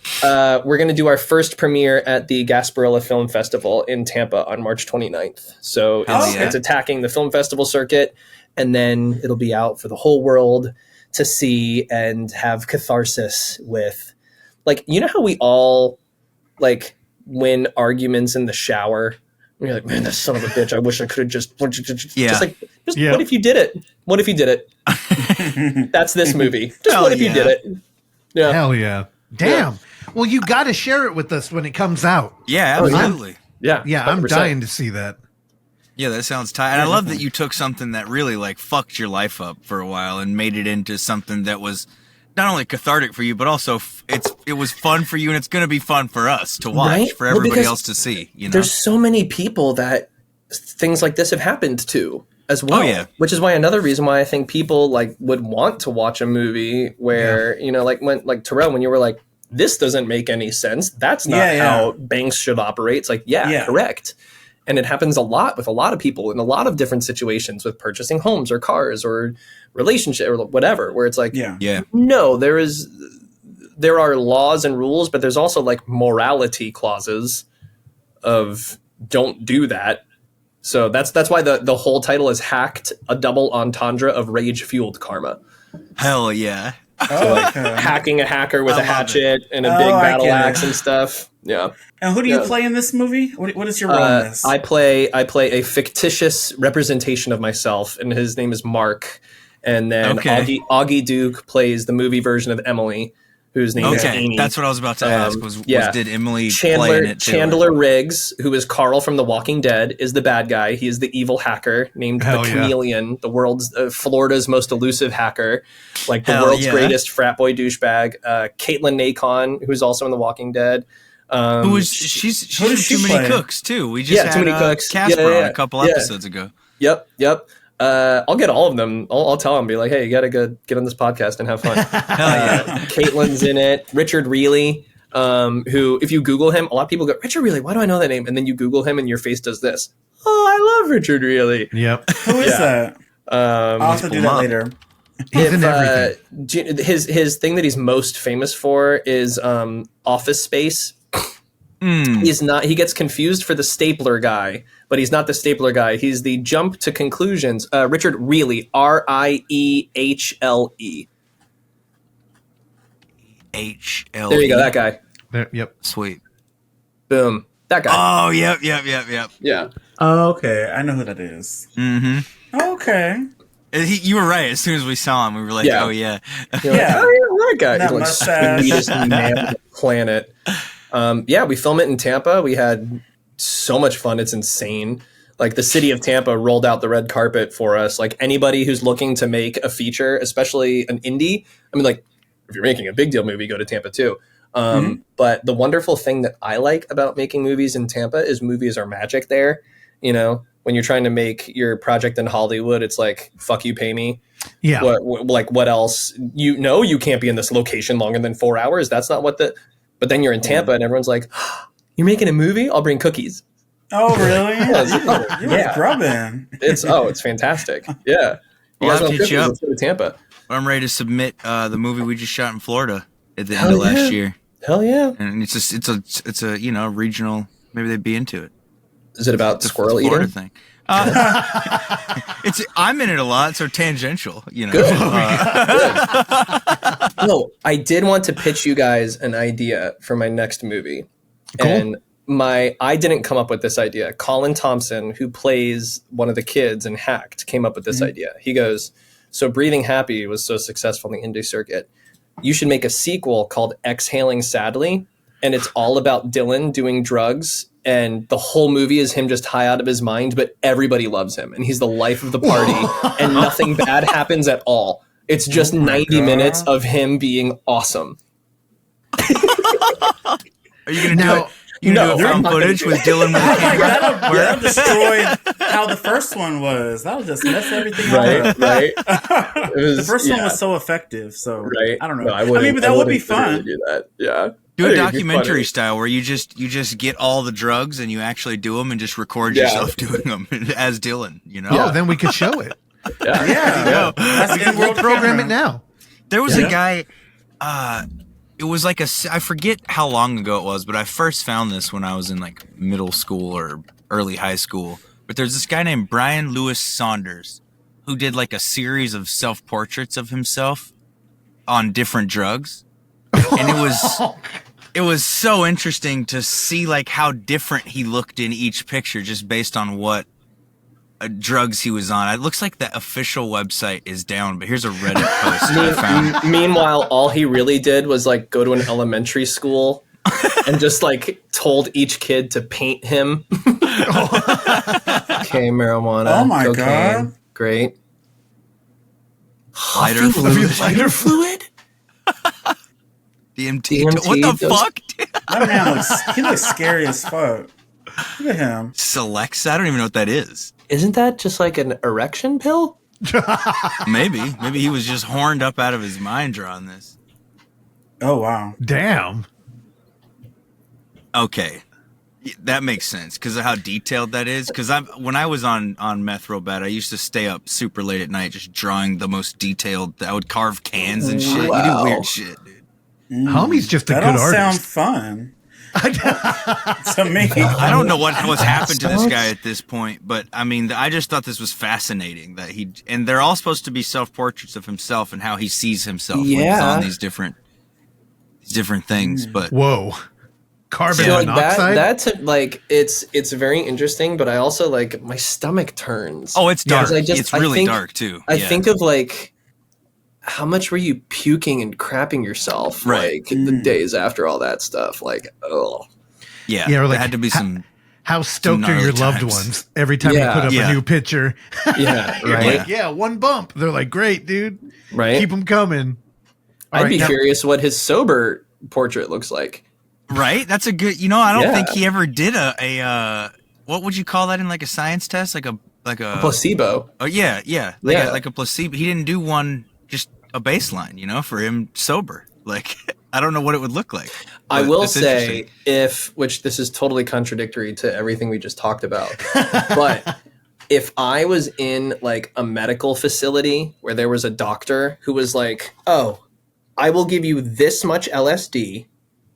[SPEAKER 3] We're going to do our first premiere at the Gasparilla Film Festival in Tampa on March 29th. So it's attacking the film festival circuit, and then it'll be out for the whole world to see and have catharsis with, like, you know how we all like win arguments in the shower? You're like, man, that son of a bitch. I wish I could have just what if you did it? What if you did it? That's this movie. Just what if you did it? Yeah.
[SPEAKER 4] Hell yeah. Damn. Yeah. Well, you got to share it with us when it comes out.
[SPEAKER 5] Yeah, absolutely.
[SPEAKER 4] Yeah, 100%. I'm dying to see that.
[SPEAKER 5] Yeah, that sounds tight. And I love that you took something that really like fucked your life up for a while and made it into something that was not only cathartic for you, but also it was fun for you, and it's going to be fun for us to watch, for everybody else to see. You know,
[SPEAKER 3] there's so many people that things like this have happened to as well.
[SPEAKER 5] Oh, yeah.
[SPEAKER 3] Which is why another reason why I think people like would want to watch a movie where you know, like when Terrell, when you were like, this doesn't make any sense. That's not how banks should operate. It's like, correct. And it happens a lot with a lot of people in a lot of different situations with purchasing homes or cars or relationship or whatever, where it's like, no, there are laws and rules, but there's also like morality clauses of don't do that. So that's why the whole title is Hacked, a double entendre of rage-fueled karma.
[SPEAKER 5] Hell yeah.
[SPEAKER 3] So like hacking a hacker with a hatchet and a big battle axe and stuff. Yeah.
[SPEAKER 2] And who do you play in this movie? What is your role in this?
[SPEAKER 3] I play a fictitious representation of myself, and his name is Mark. And then Augie Duke plays the movie version of Emily, whose name is Amy.
[SPEAKER 5] That's what I was about to ask. Did Emily play in it too?
[SPEAKER 3] Chandler Riggs, who is Carl from The Walking Dead, is the bad guy. He is the evil hacker named the Chameleon, the world's Florida's most elusive hacker, like the world's greatest frat boy douchebag. Caitlin Nacon, who's also in The Walking Dead.
[SPEAKER 5] She's Too Many Cooks too. We just had
[SPEAKER 3] Too Many Cooks.
[SPEAKER 5] Casper on a couple episodes ago.
[SPEAKER 3] Yep. I'll get all of them. I'll tell them, be like, hey, you got to go get on this podcast and have fun. Caitlin's in it. Richard Reilly, who, if you Google him, a lot of people go, Richard Reilly, why do I know that name? And then you Google him and your face does this. Oh, I love Richard Reilly.
[SPEAKER 4] Yep.
[SPEAKER 2] Who is that? I'll have to do that later.
[SPEAKER 4] He's in everything.
[SPEAKER 3] His thing that he's most famous for is Office Space. He's not. He gets confused for the stapler guy, but he's not the stapler guy. He's the jump to conclusions. Richard Reilly, Riehlle.
[SPEAKER 5] HLE.
[SPEAKER 3] There you go. That guy.
[SPEAKER 4] There, yep.
[SPEAKER 5] Sweet.
[SPEAKER 3] Boom. That guy.
[SPEAKER 5] Oh, yep.
[SPEAKER 3] Yeah.
[SPEAKER 2] Oh, okay. I know who that is.
[SPEAKER 5] Mm-hmm.
[SPEAKER 2] Okay.
[SPEAKER 5] You were right. As soon as we saw him, we were like, oh, yeah.
[SPEAKER 3] That guy.
[SPEAKER 2] That mustache.
[SPEAKER 3] Sweetest man on the planet. We film it in Tampa. We had so much fun. It's insane. Like, the city of Tampa rolled out the red carpet for us. Like, anybody who's looking to make a feature, especially an indie, I mean, like, if you're making a big deal movie, go to Tampa too. But the wonderful thing that I like about making movies in Tampa is movies are magic there. You know, when you're trying to make your project in Hollywood, it's like, fuck you, pay me.
[SPEAKER 4] Yeah.
[SPEAKER 3] What else? You know, you can't be in this location longer than 4 hours. That's not what but then you're in Tampa and everyone's like, you're making a movie? I'll bring cookies.
[SPEAKER 2] Oh, really? You're grubbing.
[SPEAKER 3] It's fantastic. Yeah. You guys want cookies? Let's go to Tampa.
[SPEAKER 5] I'm ready to submit the movie we just shot in Florida at the end of last year.
[SPEAKER 3] Hell yeah.
[SPEAKER 5] And it's a regional, maybe they'd be into it.
[SPEAKER 3] Is it about squirrel eating?
[SPEAKER 5] Thing. I'm in it a lot, so tangential, you know.
[SPEAKER 3] Good. No, I did want to pitch you guys an idea for my next movie. Cool. And I didn't come up with this idea. Colin Thompson, who plays one of the kids in Hacked, came up with this idea. He goes, so Breathing Happy was so successful in the indie circuit. You should make a sequel called Exhaling Sadly, and it's all about Dylan doing drugs. And the whole movie is him just high out of his mind, but everybody loves him. And he's the life of the party. And nothing bad happens at all. It's just 90 minutes of him being awesome.
[SPEAKER 5] Are you going to do it? You do found footage with Dylan with the camera?
[SPEAKER 2] That'll destroy how the first one was. That'll just mess everything up.
[SPEAKER 3] Right.
[SPEAKER 2] The first one was so effective. So I don't know.
[SPEAKER 3] No,
[SPEAKER 2] but that would be fun.
[SPEAKER 3] Do that. Yeah.
[SPEAKER 5] Do a documentary style where you just get all the drugs and you actually do them and just record yourself doing them as Dylan, you know?
[SPEAKER 4] Oh, then we could show it.
[SPEAKER 3] Yeah.
[SPEAKER 2] We'll
[SPEAKER 4] program it now.
[SPEAKER 5] There was a guy. It was like I forget how long ago it was, but I first found this when I was in like middle school or early high school. But there's this guy named Brian Lewis Saunders who did like a series of self-portraits of himself on different drugs, and it was so interesting to see like how different he looked in each picture just based on what drugs he was on. It looks like the official website is down, but here's a Reddit post I found.
[SPEAKER 3] Meanwhile, all he really did was like go to an elementary school and just like told each kid to paint him. Okay, marijuana.
[SPEAKER 2] Oh my
[SPEAKER 3] cocaine,
[SPEAKER 2] God.
[SPEAKER 3] Great.
[SPEAKER 5] Lighter fluid.
[SPEAKER 3] Lighter fluid?
[SPEAKER 5] DMT. What the fuck?
[SPEAKER 2] That man looks scary as fuck. Look at him.
[SPEAKER 5] Celexa? I don't even know what that is.
[SPEAKER 3] Isn't that just like an erection pill?
[SPEAKER 5] Maybe he was just horned up out of his mind drawing this.
[SPEAKER 2] Oh wow.
[SPEAKER 4] Damn.
[SPEAKER 5] Okay, that makes sense because of how detailed that is. Because when I was on meth real bad, I used to stay up super late at night just drawing the most detailed. I would carve cans and shit.
[SPEAKER 3] Wow.
[SPEAKER 5] You do weird shit, dude.
[SPEAKER 4] Homie's just a
[SPEAKER 2] That
[SPEAKER 4] good
[SPEAKER 2] don't sound
[SPEAKER 4] artist.
[SPEAKER 2] fun. To me,
[SPEAKER 5] I don't know what's happened to this guy at this point, but I mean, I just thought this was fascinating that and they're all supposed to be self-portraits of himself and how he sees himself when he's on these different things. But
[SPEAKER 4] Whoa. Carbon
[SPEAKER 3] So, like,
[SPEAKER 4] monoxide?
[SPEAKER 3] that's like it's very interesting, but I also like my stomach turns.
[SPEAKER 5] oh, it's dark.
[SPEAKER 3] I
[SPEAKER 5] It's really dark too.
[SPEAKER 3] I
[SPEAKER 5] Yeah.
[SPEAKER 3] think of like how much were you puking and crapping yourself
[SPEAKER 5] Right.
[SPEAKER 3] like the days after all that stuff? Like, oh.
[SPEAKER 5] Yeah,
[SPEAKER 4] Yeah, or like,
[SPEAKER 5] there had to be some.
[SPEAKER 4] How stoked are
[SPEAKER 5] gnarly
[SPEAKER 4] your loved
[SPEAKER 5] times.
[SPEAKER 4] ones every time
[SPEAKER 3] Yeah.
[SPEAKER 4] you put up
[SPEAKER 5] Yeah.
[SPEAKER 4] a new picture?
[SPEAKER 3] Yeah,
[SPEAKER 4] You're
[SPEAKER 3] right.
[SPEAKER 4] like, yeah, one bump. They're like, great, dude.
[SPEAKER 3] Right.
[SPEAKER 4] Keep them coming. All
[SPEAKER 3] I'd
[SPEAKER 4] right,
[SPEAKER 3] be
[SPEAKER 4] now-
[SPEAKER 3] curious what his sober portrait looks like.
[SPEAKER 5] Right? That's a good. I don't
[SPEAKER 3] Yeah.
[SPEAKER 5] think he ever did a what would you call that in like a science test? Like a
[SPEAKER 3] Placebo.
[SPEAKER 5] Oh yeah.
[SPEAKER 3] Yeah.
[SPEAKER 5] Like a placebo. He didn't do one, just a baseline, for him sober. Like I don't know what it would look like.
[SPEAKER 3] I
[SPEAKER 5] but
[SPEAKER 3] will
[SPEAKER 5] it's
[SPEAKER 3] say
[SPEAKER 5] interesting.
[SPEAKER 3] which this is totally contradictory to everything we just talked about, but if I was in like a medical facility where there was a doctor who was like, oh, I will give you this much LSD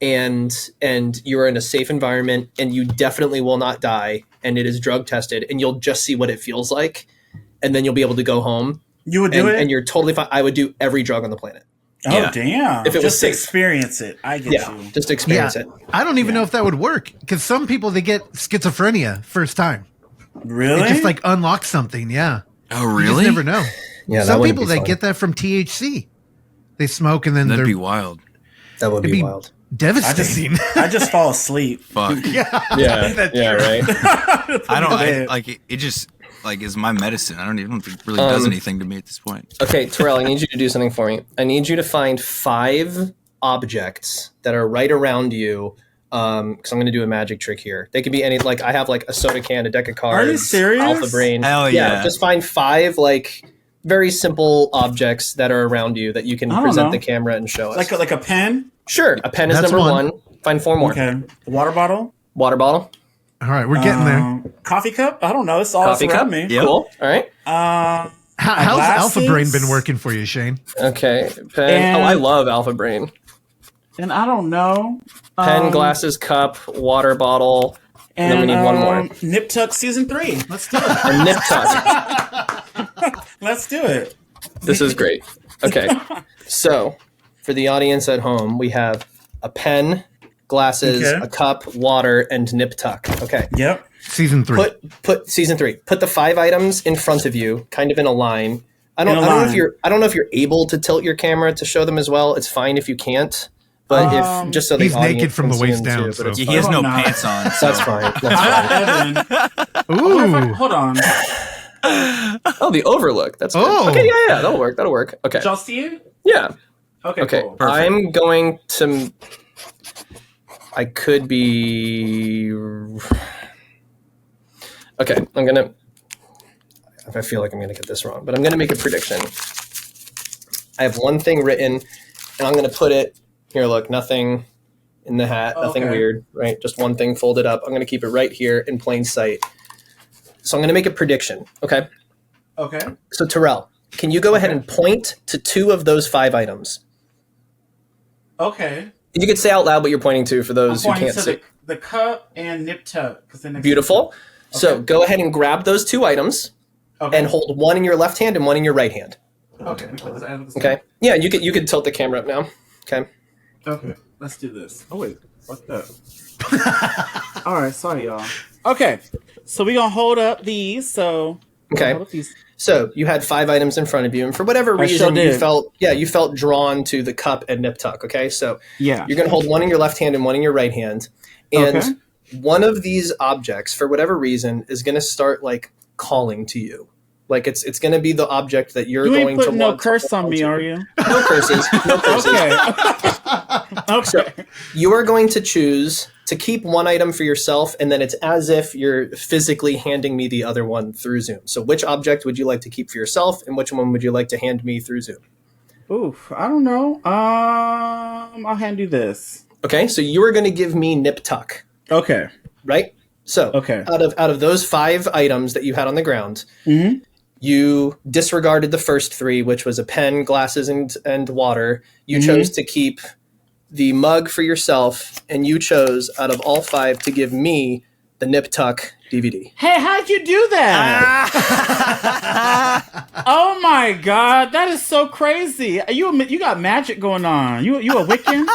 [SPEAKER 3] and you're in a safe environment and you definitely will not die and it is drug tested and you'll just see what it feels like and then you'll be able to go home.
[SPEAKER 2] You would do it?
[SPEAKER 3] And you're totally fine. I would do every drug on the planet.
[SPEAKER 2] Oh,
[SPEAKER 3] Yeah.
[SPEAKER 2] damn.
[SPEAKER 3] If it was
[SPEAKER 2] just
[SPEAKER 3] safe.
[SPEAKER 2] experience it. I get
[SPEAKER 3] Yeah,
[SPEAKER 2] you.
[SPEAKER 3] just experience it.
[SPEAKER 4] I don't even know if that would work because some people, they get schizophrenia first time.
[SPEAKER 2] Really?
[SPEAKER 4] It just like unlocks something. Yeah.
[SPEAKER 5] Oh
[SPEAKER 4] You
[SPEAKER 5] really?
[SPEAKER 4] just never know.
[SPEAKER 3] Yeah, that
[SPEAKER 4] Some
[SPEAKER 3] wouldn't
[SPEAKER 4] people,
[SPEAKER 3] be
[SPEAKER 4] they
[SPEAKER 3] fun.
[SPEAKER 4] get that from THC. They smoke and then
[SPEAKER 5] That'd
[SPEAKER 4] they're
[SPEAKER 5] be wild.
[SPEAKER 3] That would
[SPEAKER 4] it'd
[SPEAKER 3] be
[SPEAKER 4] be
[SPEAKER 3] wild.
[SPEAKER 4] devastating.
[SPEAKER 2] I just fall asleep.
[SPEAKER 5] Fuck.
[SPEAKER 3] Yeah,
[SPEAKER 4] That's
[SPEAKER 3] yeah,
[SPEAKER 4] true.
[SPEAKER 3] right.
[SPEAKER 5] I don't
[SPEAKER 2] bed.
[SPEAKER 5] like it. Just like is my medicine. I don't think it really does anything to me at this point.
[SPEAKER 3] Okay, Terrell, I need you to do something for me. I need you to find 5 objects that are right around you. Because I'm going to do a magic trick here. They could be any. Like I have like a soda can, a deck of cards.
[SPEAKER 2] Are you serious?
[SPEAKER 3] Alpha Brain.
[SPEAKER 5] Hell yeah.
[SPEAKER 3] Just find 5 like very simple objects that are around you that you can
[SPEAKER 2] I don't
[SPEAKER 3] present
[SPEAKER 2] know.
[SPEAKER 3] the camera and show us.
[SPEAKER 2] Like a pen?
[SPEAKER 3] Sure, a pen is
[SPEAKER 4] That's
[SPEAKER 3] number
[SPEAKER 4] one.
[SPEAKER 3] 1. Find 4 more.
[SPEAKER 2] Okay. Water bottle?
[SPEAKER 3] Water bottle,
[SPEAKER 4] All right, we're getting there.
[SPEAKER 2] Coffee cup? I don't know. It's all
[SPEAKER 3] coffee
[SPEAKER 2] around
[SPEAKER 3] cup.
[SPEAKER 2] me.
[SPEAKER 5] Yep.
[SPEAKER 3] Cool. All right.
[SPEAKER 4] How's
[SPEAKER 2] glasses?
[SPEAKER 4] Alpha Brain been working for you, Shane?
[SPEAKER 3] Okay. Pen.
[SPEAKER 2] And-
[SPEAKER 3] I love Alpha Brain.
[SPEAKER 2] And I don't know.
[SPEAKER 3] Pen, glasses, cup, water bottle. And then we need one more.
[SPEAKER 2] Nip Tuck season 3. Let's do it.
[SPEAKER 3] A nip tuck.
[SPEAKER 2] Let's do it.
[SPEAKER 3] This is great. Okay. So, for the audience at home, we have a pen, glasses,
[SPEAKER 2] Okay.
[SPEAKER 3] a cup, water, and nip tuck. Okay.
[SPEAKER 2] Yep.
[SPEAKER 4] Season 3.
[SPEAKER 3] Put season 3. Put the 5 items in front of you, kind of in a line. I don't know if you're able to tilt your camera to show them as well. It's fine if you can't. But if just so the
[SPEAKER 4] He's
[SPEAKER 3] audience
[SPEAKER 4] naked from
[SPEAKER 3] can
[SPEAKER 4] the
[SPEAKER 3] see
[SPEAKER 4] waist
[SPEAKER 3] them
[SPEAKER 4] down,
[SPEAKER 3] too,
[SPEAKER 4] so-
[SPEAKER 3] but it's
[SPEAKER 5] He
[SPEAKER 3] fine.
[SPEAKER 5] has no
[SPEAKER 2] No.
[SPEAKER 5] pants on. So.
[SPEAKER 3] That's fine. That's fine.
[SPEAKER 2] I have Evan.
[SPEAKER 4] Ooh.
[SPEAKER 2] Hold on. Did
[SPEAKER 3] Oh, the Overlook. That's good.
[SPEAKER 4] Oh.
[SPEAKER 3] Okay, yeah, that'll work. That'll work. Okay.
[SPEAKER 2] y'all see it?
[SPEAKER 3] Yeah.
[SPEAKER 2] Okay,
[SPEAKER 3] Okay.
[SPEAKER 2] cool.
[SPEAKER 3] I'm going to. I could be. Okay, I'm gonna. I feel like I'm gonna get this wrong, but I'm gonna make a prediction. I have one thing written, and I'm gonna put it here. Look, nothing in the hat, nothing
[SPEAKER 2] Okay.
[SPEAKER 3] weird, right? Just one thing folded up. I'm gonna keep it right here in plain sight. So I'm gonna make a prediction. Okay.
[SPEAKER 2] Okay.
[SPEAKER 3] So Terrell, can you go ahead and point to 2 of those 5 items?
[SPEAKER 2] Okay.
[SPEAKER 3] You could say out loud what you're pointing to for those who can't see.
[SPEAKER 2] The cup and nip tuck.
[SPEAKER 3] Beautiful.
[SPEAKER 2] Okay.
[SPEAKER 3] So go ahead and grab those 2 items and hold one in your left hand and one in your right hand.
[SPEAKER 2] Okay.
[SPEAKER 3] Okay. Yeah, you could tilt the camera up now. Okay.
[SPEAKER 2] Okay. Let's do this. Oh wait, what's that? All right, sorry y'all. Okay, so we're gonna hold up these. So
[SPEAKER 3] So you had 5 items in front of you, and for whatever reason you felt drawn to the cup and nip tuck. Okay, so you're gonna hold one in your left hand and one in your right hand, and one of these objects, for whatever reason, is gonna start like calling to you. Like it's gonna be the object that you're going to want.
[SPEAKER 2] No curse on me, are you?
[SPEAKER 3] No curses. No curses.
[SPEAKER 2] Okay.
[SPEAKER 3] So you are going to choose to keep one item for yourself, and then it's as if you're physically handing me the other one through Zoom. So which object would you like to keep for yourself, and which one would you like to hand me through Zoom?
[SPEAKER 2] Oof, I don't know. I'll hand you this.
[SPEAKER 3] Okay, so you are going to give me nip tuck.
[SPEAKER 2] Okay.
[SPEAKER 3] Right? So out of those 5 items that you had on the ground, you disregarded the first 3, which was a pen, glasses, and water. You chose to keep the mug for yourself, and you chose, out of all 5, to give me the Nip Tuck DVD.
[SPEAKER 2] Hey, how'd you do that? Oh my god, that is so crazy. You got magic going on. You a Wiccan?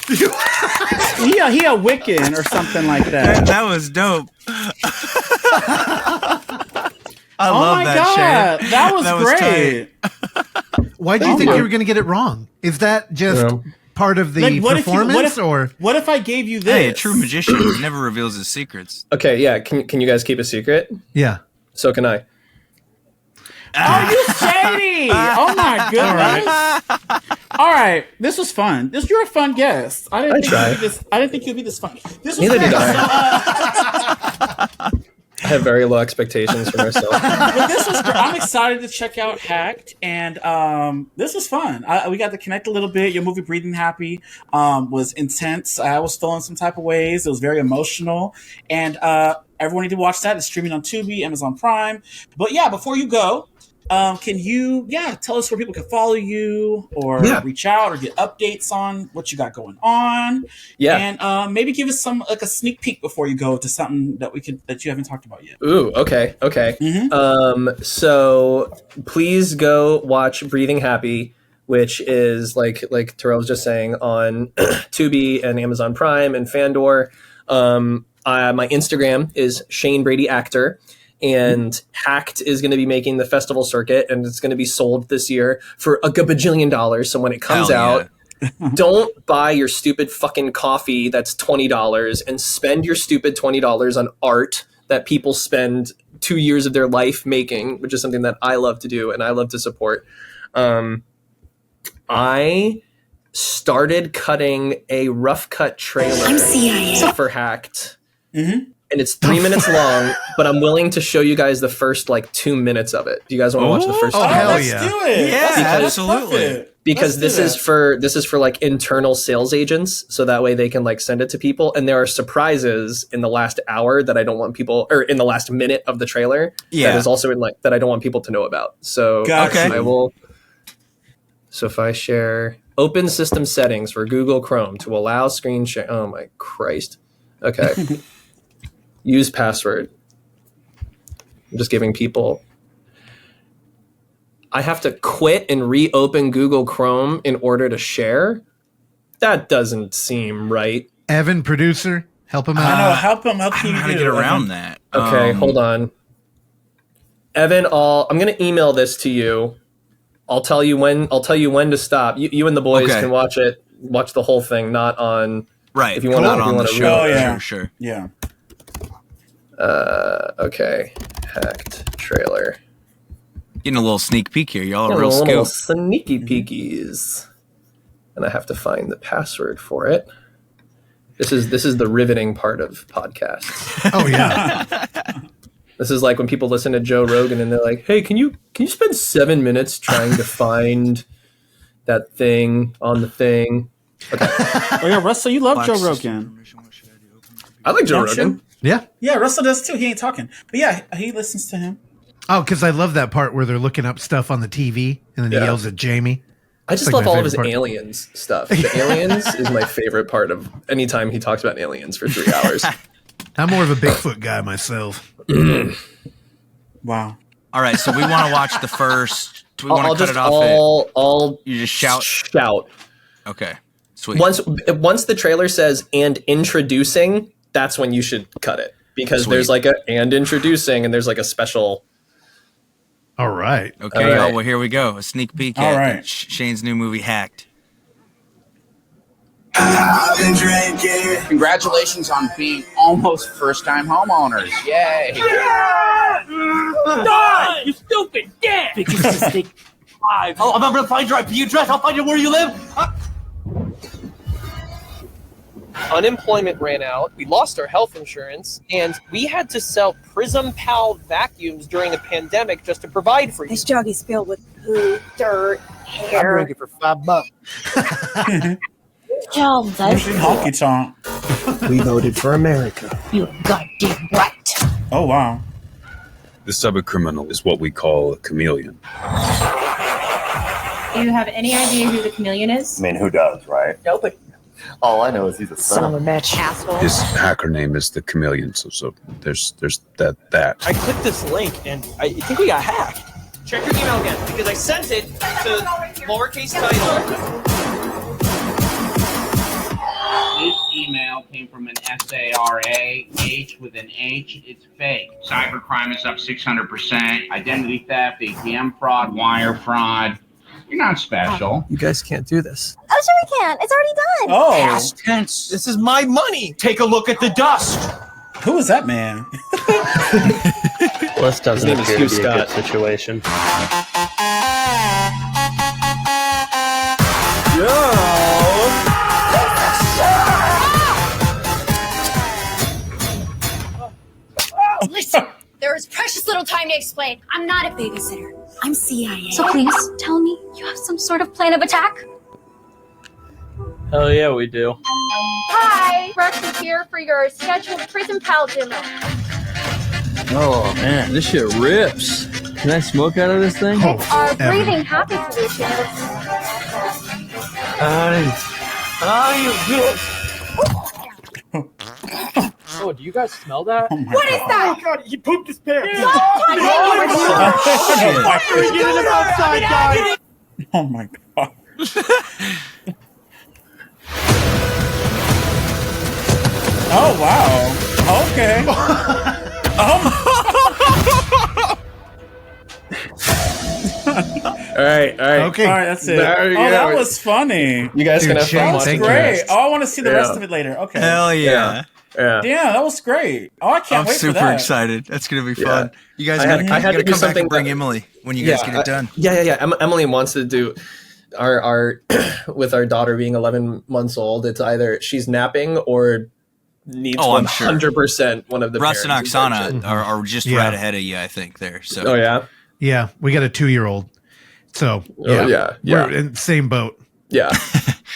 [SPEAKER 2] he a Wiccan or something like that.
[SPEAKER 5] That was dope. I love that shit.
[SPEAKER 2] That was great.
[SPEAKER 4] Why do you think you were going to get it wrong? Is that just part of the performance, or
[SPEAKER 2] what if I gave you this?
[SPEAKER 5] Hey, a true magician never reveals his secrets.
[SPEAKER 3] Okay, yeah. Can you guys keep a secret?
[SPEAKER 4] Yeah.
[SPEAKER 3] So can I.
[SPEAKER 2] Oh, you shady! Oh my goodness! All right, this was fun. You're a fun guest. I didn't think you'd be this fun.
[SPEAKER 3] Neither did I. I have very low expectations for myself.
[SPEAKER 2] But this was great. I'm excited to check out Hacked, and this was fun. We got to connect a little bit. Your movie Breathing Happy was intense. I was feeling some type of ways. It was very emotional, and everyone need to watch that. It's streaming on Tubi, Amazon Prime. But yeah, before you go, can you tell us where people can follow you or reach out or get updates on what you got going on? Yeah, and maybe give us a sneak peek before you go to something that you haven't talked about yet.
[SPEAKER 3] Ooh, okay. Mm-hmm. So please go watch Breathing Happy, which is like Terrell was just saying, on Tubi and Amazon Prime and Fandor. My Instagram is Shane Brady Actor. And Hacked is going to be making the festival circuit, and it's going to be sold this year for $1 bajillion. So when it comes out, don't buy your stupid fucking coffee that's $20 and spend your stupid $20 on art that people spend 2 years of their life making, which is something that I love to do and I love to support. I started cutting a rough cut trailer for Hacked. Mm-hmm. And it's 3 minutes long, but I'm willing to show you guys the first 2 minutes of it. Do you guys want to watch the first?
[SPEAKER 2] Oh, hell yeah! Let's do it.
[SPEAKER 5] Yeah, absolutely.
[SPEAKER 3] Because this is for internal sales agents, so that way they can send it to people. And there are surprises in the last hour that I don't want people, or in the last minute of the trailer. Yeah, that is also in that I don't want people to know about. So I will. So if I share open system settings for Google Chrome to allow screen share. Oh my Christ. Okay. Use password. I'm just giving people. I have to quit and reopen Google Chrome in order to share? That doesn't seem right.
[SPEAKER 4] Evan, producer, help him out.
[SPEAKER 2] I know, help him.
[SPEAKER 5] I don't know how to get around that.
[SPEAKER 3] Okay, hold on. Evan, I'm going to email this to you. I'll tell you when to stop. You and the boys can watch the whole thing, not on.
[SPEAKER 5] Right.
[SPEAKER 3] If you want to
[SPEAKER 5] show. Oh, yeah. Sure.
[SPEAKER 2] Yeah.
[SPEAKER 3] Okay. Hacked trailer.
[SPEAKER 5] Getting a little sneak peek here. Y'all are real skilled.
[SPEAKER 3] Little sneaky peekies. And I have to find the password for it. This is the riveting part of podcasts.
[SPEAKER 4] Oh yeah.
[SPEAKER 3] This is like when people listen to Joe Rogan and they're like, "Hey, can you spend 7 minutes trying to find that thing on the thing?" Okay.
[SPEAKER 2] Oh yeah, Russell, you love Joe Rogan.
[SPEAKER 3] I like Joe Rogan.
[SPEAKER 4] Yeah.
[SPEAKER 2] Yeah, Russell does too. He ain't talking. But yeah, he listens to him.
[SPEAKER 4] Oh, because I love that part where they're looking up stuff on the TV and then he yells at Jamie.
[SPEAKER 3] I just love all of his aliens stuff. The aliens is my favorite part of anytime he talks about aliens for 3 hours.
[SPEAKER 4] I'm more of a Bigfoot guy myself.
[SPEAKER 2] Wow.
[SPEAKER 5] All right, so we want to watch the first. Do we want to cut it off? You just shout.
[SPEAKER 3] Shout.
[SPEAKER 5] Okay. Sweet.
[SPEAKER 3] Once the trailer says "and introducing," that's when you should cut it because there's like "and introducing" and there's like a special.
[SPEAKER 4] All right.
[SPEAKER 5] Okay,
[SPEAKER 3] all right.
[SPEAKER 5] Well, here we go. A sneak peek at Shane's new movie, Hacked.
[SPEAKER 9] I've been drinking. Congratulations on being almost first-time homeowners. Yay.
[SPEAKER 7] Die, you stupid! Yeah! Oh, I'm gonna find your IP address. I'll find you where you live.
[SPEAKER 3] Unemployment ran out, we lost our health insurance, and we had to sell Prism Pal vacuums during the pandemic just to provide for you.
[SPEAKER 10] This jug is filled with poo, dirt, hair.
[SPEAKER 9] I'm drinking for $5.
[SPEAKER 2] Honky tonk.
[SPEAKER 9] We voted for America.
[SPEAKER 10] You're goddamn right.
[SPEAKER 2] Oh, wow.
[SPEAKER 8] This type of criminal is what we call a chameleon.
[SPEAKER 10] Do you have any idea who the chameleon is?
[SPEAKER 8] I mean, who does, right?
[SPEAKER 10] Nobody.
[SPEAKER 8] All I know is he's a
[SPEAKER 10] Son of a bitch. Asshole.
[SPEAKER 8] His hacker name is the Chameleon, so there's that.
[SPEAKER 3] I clicked this link and I think we got hacked. Check your email again because I sent it to lowercase title.
[SPEAKER 7] This email came from an SARA, with an H. It's fake. Cybercrime is up 600%. Identity theft, ATM fraud, wire fraud. You're not special.
[SPEAKER 3] You guys can't do this.
[SPEAKER 10] Oh, sure we can. It's already done.
[SPEAKER 2] Oh.
[SPEAKER 7] Past tense.
[SPEAKER 3] This is my money.
[SPEAKER 7] Take a look at the dust.
[SPEAKER 2] Who is that man?
[SPEAKER 11] Well, this doesn't
[SPEAKER 3] His name is
[SPEAKER 11] appear to
[SPEAKER 3] Hugh
[SPEAKER 11] be a good
[SPEAKER 3] Scott.
[SPEAKER 11] situation.
[SPEAKER 10] Listen, there is precious little time to explain. I'm not a babysitter. I'm CIA. So please tell me you have some sort of plan of attack.
[SPEAKER 11] Hell yeah, we do.
[SPEAKER 10] Hi, Rex is here for your scheduled Prison Pal demo.
[SPEAKER 11] Oh man, this shit rips. Can I smoke out of this thing?
[SPEAKER 10] It's our breathing happy solution.
[SPEAKER 11] Oh, do you guys smell that?
[SPEAKER 2] Oh my
[SPEAKER 10] What is
[SPEAKER 2] God.
[SPEAKER 10] that?
[SPEAKER 9] God, he pooped his pants.
[SPEAKER 2] Oh my God. Oh wow. Okay.
[SPEAKER 3] All right.
[SPEAKER 4] Okay.
[SPEAKER 2] All right, that's it.
[SPEAKER 3] There you
[SPEAKER 2] Oh,
[SPEAKER 3] go.
[SPEAKER 2] that was funny.
[SPEAKER 3] You guys
[SPEAKER 4] Dude,
[SPEAKER 3] can have
[SPEAKER 4] Shane,
[SPEAKER 3] fun
[SPEAKER 2] That was
[SPEAKER 3] watching
[SPEAKER 4] thank you.
[SPEAKER 2] great.
[SPEAKER 3] this.
[SPEAKER 2] Oh, I want to see the rest
[SPEAKER 3] Yeah.
[SPEAKER 2] of it later. Okay.
[SPEAKER 5] Hell yeah.
[SPEAKER 3] Yeah.
[SPEAKER 2] Damn, that was great. Oh, I can't
[SPEAKER 5] I'm
[SPEAKER 2] wait for
[SPEAKER 5] super
[SPEAKER 2] that.
[SPEAKER 5] excited. That's going to be
[SPEAKER 3] Yeah.
[SPEAKER 5] fun. You guys
[SPEAKER 3] I had
[SPEAKER 5] gotta
[SPEAKER 3] to do
[SPEAKER 5] come back
[SPEAKER 3] something
[SPEAKER 5] and bring
[SPEAKER 3] that-
[SPEAKER 5] Emily when you guys get it done.
[SPEAKER 3] Yeah. Emily wants to do our with our daughter being 11 months old. It's either she's napping or needs
[SPEAKER 5] Oh, I'm sure.
[SPEAKER 3] 100% one of the
[SPEAKER 5] Russ and
[SPEAKER 3] parents'
[SPEAKER 5] Oksana
[SPEAKER 3] attention.
[SPEAKER 5] are just
[SPEAKER 4] Yeah.
[SPEAKER 5] right ahead of you, I think, there. So
[SPEAKER 3] Oh yeah.
[SPEAKER 4] Yeah, we got a 2-year-old. So,
[SPEAKER 3] Oh, yeah.
[SPEAKER 4] We're in the same boat.
[SPEAKER 3] Yeah.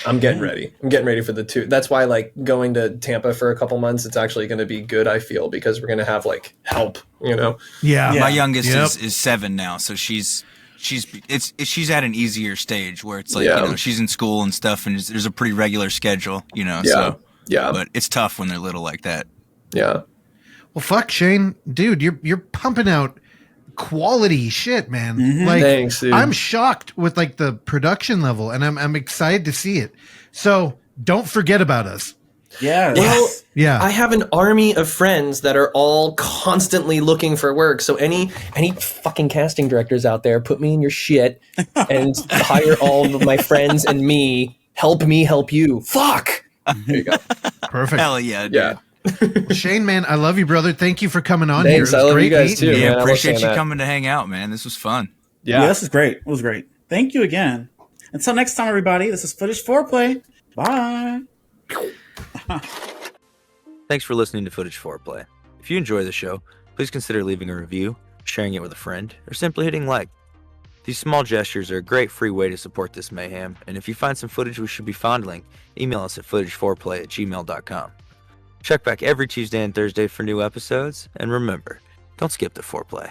[SPEAKER 3] I'm getting ready. I'm getting ready for the 2. That's why like going to Tampa for a couple months, it's actually going to be good, I feel, because we're going to have like help, you know.
[SPEAKER 4] Yeah.
[SPEAKER 5] my youngest
[SPEAKER 4] Yep.
[SPEAKER 5] is 7 now, so she's at an easier stage where it's like
[SPEAKER 3] Yeah.
[SPEAKER 5] you know she's in school and stuff, and there's a pretty regular schedule, you know.
[SPEAKER 3] Yeah.
[SPEAKER 5] So
[SPEAKER 3] Yeah.
[SPEAKER 5] but it's tough when they're little like that.
[SPEAKER 3] Yeah.
[SPEAKER 4] Well, fuck, Shane, dude, you're pumping out quality shit, man. Like,
[SPEAKER 3] Thanks, dude.
[SPEAKER 4] I'm shocked with like the production level, and I'm excited to see it. So don't forget about us.
[SPEAKER 2] Yeah.
[SPEAKER 3] Well,
[SPEAKER 4] Yeah.
[SPEAKER 3] I have an army of friends that are all constantly looking for work. So any fucking casting directors out there, put me in your shit and hire all of my friends and me. Help me help you. Fuck. There you go.
[SPEAKER 4] Perfect.
[SPEAKER 5] Hell yeah, dude.
[SPEAKER 3] Yeah.
[SPEAKER 4] Shane, man, I love you, brother. Thank you for coming on
[SPEAKER 3] Thanks,
[SPEAKER 4] here.
[SPEAKER 3] I
[SPEAKER 4] It was
[SPEAKER 3] love
[SPEAKER 4] great
[SPEAKER 3] you guys
[SPEAKER 4] meeting
[SPEAKER 3] too.
[SPEAKER 5] Yeah,
[SPEAKER 3] man, I love
[SPEAKER 5] appreciate
[SPEAKER 3] saying
[SPEAKER 5] you
[SPEAKER 3] that.
[SPEAKER 5] coming to hang out, man. This was fun.
[SPEAKER 2] Yeah, this is great. It was great. Thank you again. Until next time, everybody, this is Footage Foreplay. Bye.
[SPEAKER 12] Thanks for listening to Footage Foreplay. If you enjoy the show, please consider leaving a review, sharing it with a friend, or simply hitting like. These small gestures are a great free way to support this mayhem, and if you find some footage we should be fondling, email us at footageforeplay@gmail.com. Check back every Tuesday and Thursday for new episodes, and remember, don't skip the foreplay.